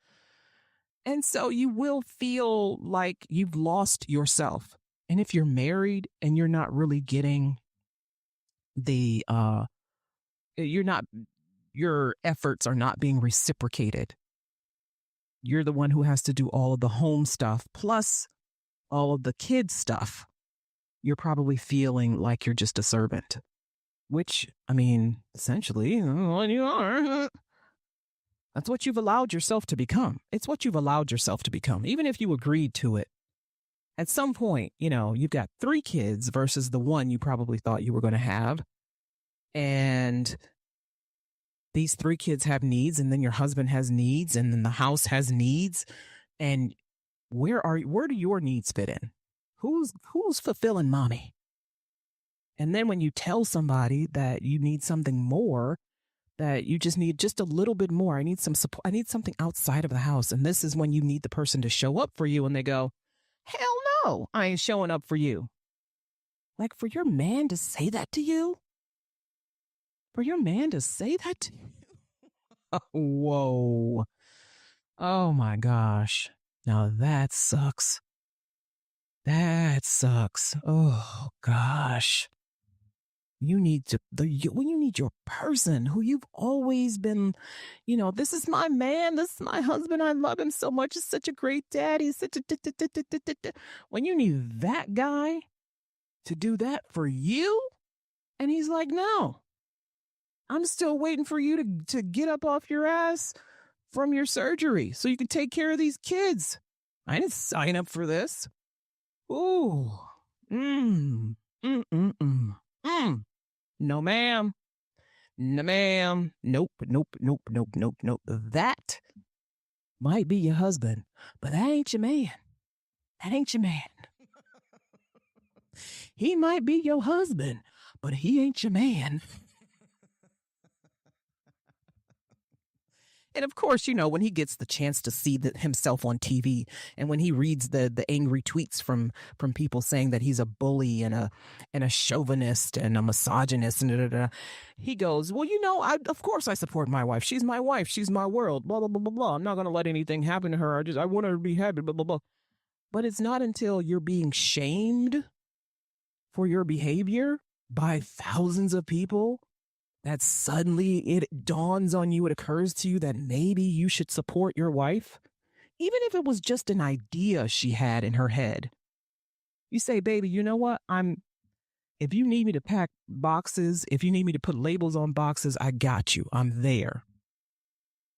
S1: And so you will feel like you've lost yourself. And if you're married and you're not really getting your efforts are not being reciprocated. You're the one who has to do all of the home stuff, plus all of the kid stuff. You're probably feeling like you're just a servant, which, essentially, what you are. That's what you've allowed yourself to become. It's what you've allowed yourself to become, even if you agreed to it. At some point, you've got 3 kids versus the one you probably thought you were going to have. And these 3 kids have needs, and then your husband has needs, and then the house has needs. And where do your needs fit in? Who's fulfilling mommy? And then when you tell somebody that you need something more, that you just need just a little bit more, I need some support, I need something outside of the house. And this is when you need the person to show up for you, and they go, hell no, I ain't showing up for you. Like, for your man to say that to you? For your man to say that to you? Whoa. Oh my gosh. Now that sucks. That sucks. Oh gosh. You need your person who you've always been, this is my man, this is my husband, I love him so much, he's such a great dad, he's such a when you need that guy to do that for you, and he's like, no, I'm still waiting for you to get up off your ass from your surgery so you can take care of these kids. I didn't sign up for this. Ooh. No, ma'am. No, ma'am. Nope. That might be your husband, but that ain't your man. That ain't your man. He might be your husband, but he ain't your man. And of course, when he gets the chance to see himself on TV, and when he reads the angry tweets from people saying that he's a bully and a chauvinist and a misogynist, and he goes, well, of course I support my wife. She's my wife. She's my world. Blah, blah, blah, blah, blah. I'm not going to let anything happen to her. I want her to be happy, blah, blah, blah. But it's not until you're being shamed for your behavior by thousands of people that suddenly it dawns on you, it occurs to you that maybe you should support your wife, even if it was just an idea she had in her head. You say, baby, you know what? If you need me to pack boxes, if you need me to put labels on boxes, I got you. I'm there.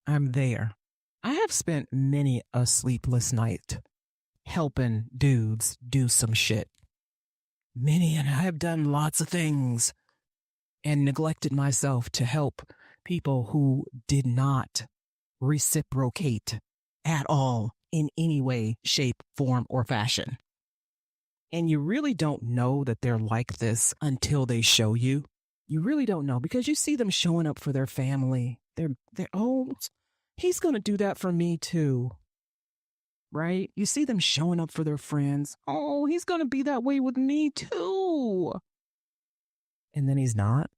S1: I have spent many a sleepless night helping dudes do some shit. Many, and I have done lots of things and neglected myself to help people who did not reciprocate at all in any way, shape, form, or fashion. And you really don't know that they're like this until they show you. You really don't know, because you see them showing up for their family. They're oh, he's going to do that for me too. Right? You see them showing up for their friends. Oh, he's going to be that way with me too. And then he's not.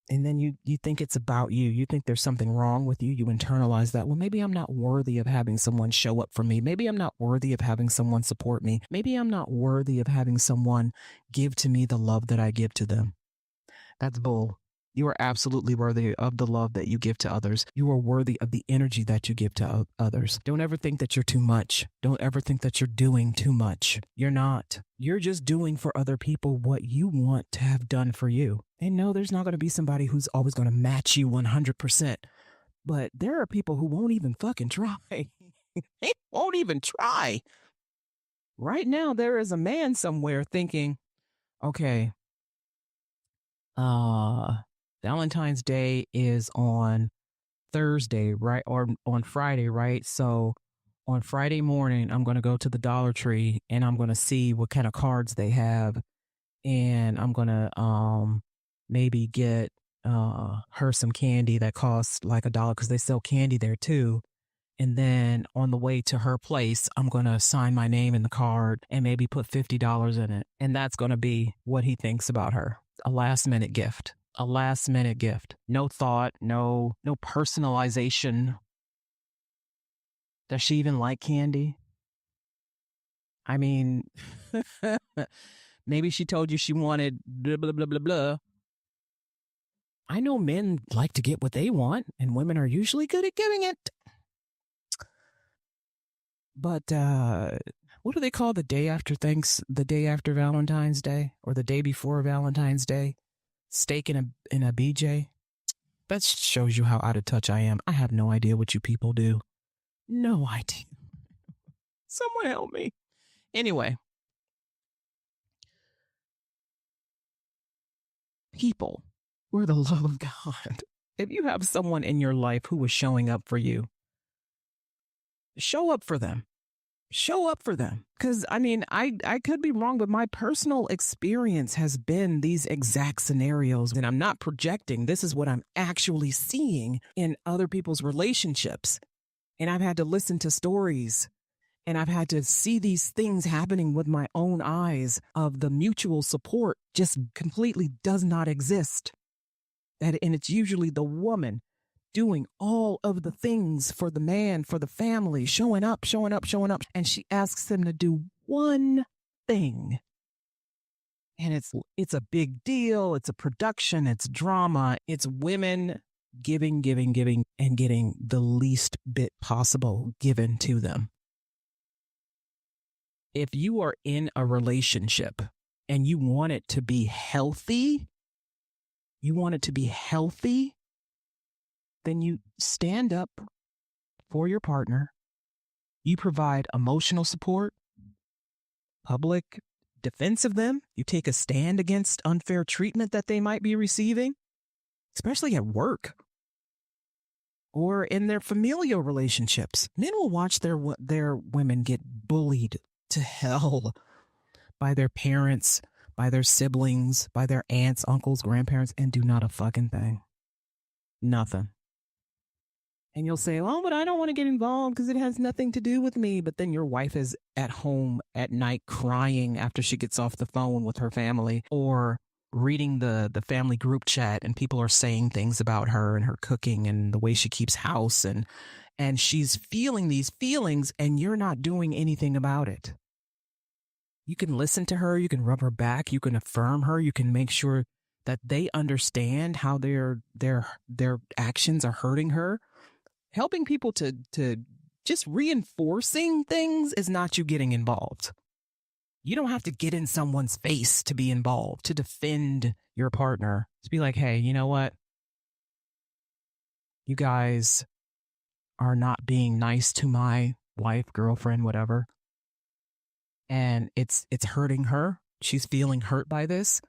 S1: And then you think it's about you. You think there's something wrong with you. You internalize that. Well, maybe I'm not worthy of having someone show up for me. Maybe I'm not worthy of having someone support me. Maybe I'm not worthy of having someone give to me the love that I give to them. That's bull. You are absolutely worthy of the love that you give to others. You are worthy of the energy that you give to others. Don't ever think that you're too much. Don't ever think that you're doing too much. You're not. You're just doing for other people what you want to have done for you. And no, there's not going to be somebody who's always going to match you 100%. But there are people who won't even fucking try. They won't even try. Right now, there is a man somewhere thinking, okay, Valentine's Day is on Thursday, right? Or on Friday, right? So on Friday morning, I'm going to go to the Dollar Tree and I'm going to see what kind of cards they have. And I'm going to maybe get her some candy that costs like $1 because they sell candy there too. And then on the way to her place, I'm going to sign my name in the card and maybe put $50 in it. And that's going to be what he thinks about her. A last minute gift. A last minute gift. No thought, no personalization. Does she even like candy? I mean, maybe she told you she wanted blah, blah, blah, blah, blah. I know men like to get what they want, and women are usually good at giving it. But what do they call the day after Valentine's Day, or the day before Valentine's Day? Steak in a BJ? That shows you how out of touch I am. I have no idea what you people do. No idea. Someone help me. Anyway, people, we're the love of God. If you have someone in your life who is showing up for you, show up for them. Show up for them. Because I mean, I could be wrong, but my personal experience has been these exact scenarios. And I'm not projecting. This is what I'm actually seeing in other people's relationships. And I've had to listen to stories and I've had to see these things happening with my own eyes of the mutual support just completely does not exist. And it's usually the woman doing all of the things for the man, for the family, showing up. And she asks him to do one thing. And it's a big deal. It's a production. It's drama. It's women giving, and getting the least bit possible given to them. If you are in a relationship and you want it to be healthy, then you stand up for your partner. You provide emotional support, public defense of them. You take a stand against unfair treatment that they might be receiving, especially at work or in their familial relationships. Men will watch their women get bullied to hell by their parents, by their siblings, by their aunts, uncles, grandparents, and do not a fucking thing. Nothing. And you'll say, oh, but I don't want to get involved because it has nothing to do with me. But then your wife is at home at night crying after she gets off the phone with her family, or reading the family group chat and people are saying things about her and her cooking and the way she keeps house. And she's feeling these feelings and you're not doing anything about it. You can listen to her. You can rub her back. You can affirm her. You can make sure that they understand how their actions are hurting her. Helping people to just reinforcing things is not you getting involved. You don't have to get in someone's face to be involved, to defend your partner. To be like, hey, you know what? You guys are not being nice to my wife, girlfriend, whatever. And it's hurting her. She's feeling hurt by this.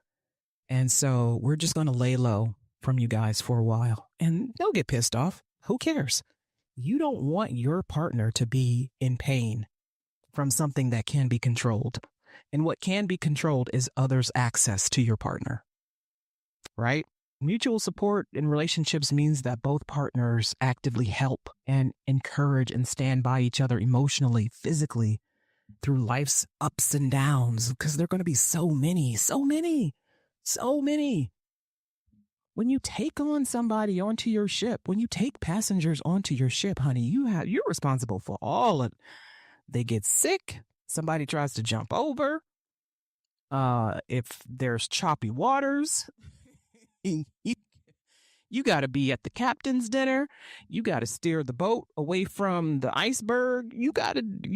S1: And so we're just going to lay low from you guys for a while. And they'll get pissed off. Who cares? You don't want your partner to be in pain from something that can be controlled. And what can be controlled is others' access to your partner, right? Mutual support in relationships means that both partners actively help and encourage and stand by each other emotionally, physically, through life's ups and downs, because there are going to be so many. When you take on somebody onto your ship, when you take passengers onto your ship, honey, you're responsible for all of it. They get sick. Somebody tries to jump over. If there's choppy waters, you got to be at the captain's dinner. You got to steer the boat away from the iceberg. You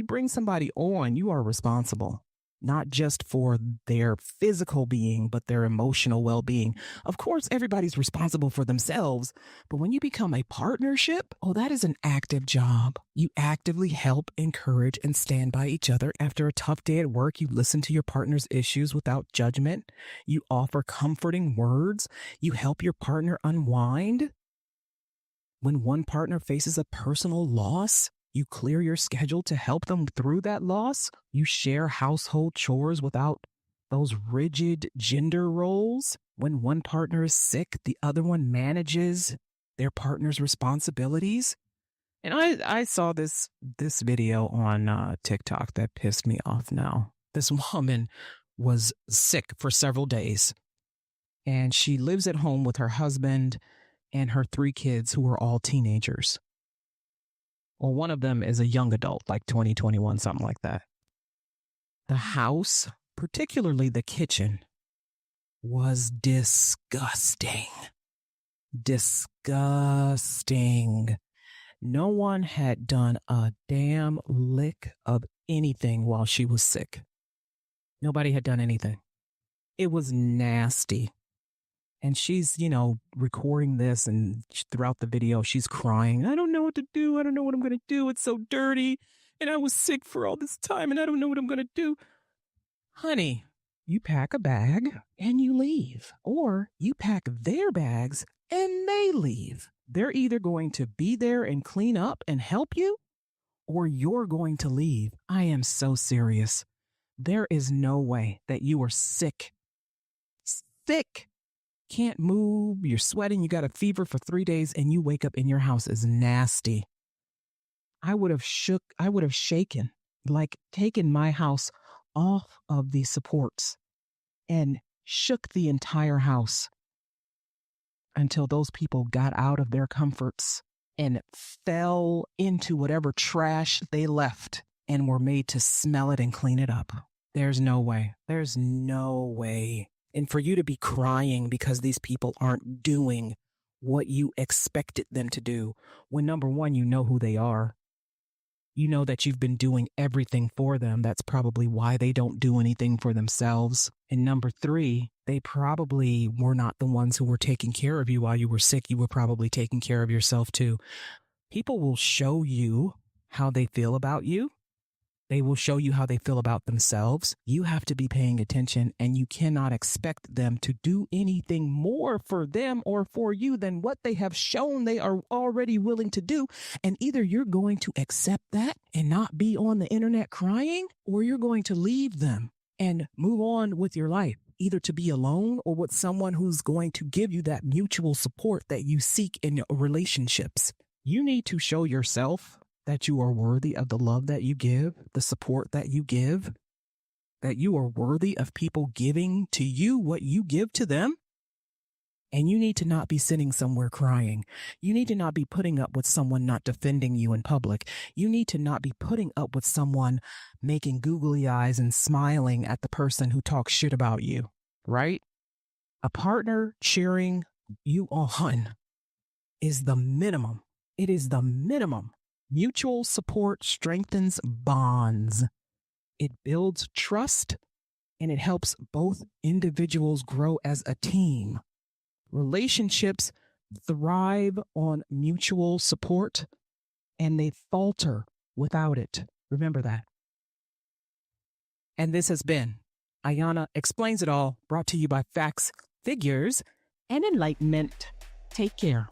S1: bring somebody on. You are responsible, not just for their physical being, but their emotional well-being. Of course, everybody's responsible for themselves, but when you become a partnership, that is an active job. You actively help, encourage, and stand by each other. After a tough day at work, you listen to your partner's issues without judgment. You offer comforting words. You help your partner unwind. When one partner faces a personal loss, you clear your schedule to help them through that loss. You share household chores without those rigid gender roles. When one partner is sick, the other one manages their partner's responsibilities. And I saw this video on TikTok that pissed me off now. This woman was sick for several days, and she lives at home with her husband and her 3 kids who are all teenagers. Well, one of them is a young adult, like 20, 21, something like that. The house, particularly the kitchen, was disgusting. Disgusting. No one had done a damn lick of anything while she was sick. Nobody had done anything. It was nasty. And she's, recording this, and throughout the video, she's crying. I don't know what to do. I don't know what I'm going to do. It's so dirty. and I was sick for all this time and I don't know what I'm going to do. Honey, you pack a bag and you leave, or you pack their bags and they leave. They're either going to be there and clean up and help you, or you're going to leave. I am so serious. There is no way that you are sick. Sick. Can't move, you're sweating, you got a fever for 3 days, and you wake up and your house is nasty. I would have shaken, like taken my house off of the supports and shook the entire house until those people got out of their comforts and fell into whatever trash they left and were made to smell it and clean it up. There's no way. There's no way. And for you to be crying because these people aren't doing what you expected them to do, when number one, you know who they are. You know that you've been doing everything for them. That's probably why they don't do anything for themselves. And number three, they probably were not the ones who were taking care of you while you were sick. You were probably taking care of yourself too. People will show you how they feel about you. They will show you how they feel about themselves. You have to be paying attention, and you cannot expect them to do anything more for them or for you than what they have shown they are already willing to do. And either you're going to accept that and not be on the internet crying, or you're going to leave them and move on with your life, either to be alone or with someone who's going to give you that mutual support that you seek in your relationships. You need to show yourself that you are worthy of the love that you give, the support that you give, that you are worthy of people giving to you what you give to them. And you need to not be sitting somewhere crying. You need to not be putting up with someone not defending you in public. You need to not be putting up with someone making googly eyes and smiling at the person who talks shit about you, right? A partner cheering you on is the minimum. It is the minimum. Mutual support strengthens bonds. It builds trust, and it helps both individuals grow as a team. Relationships thrive on mutual support, and they falter without it. Remember that. And this has been Ayana Explains It All, brought to you by Facts, Figures, and Enlightenment. Take care.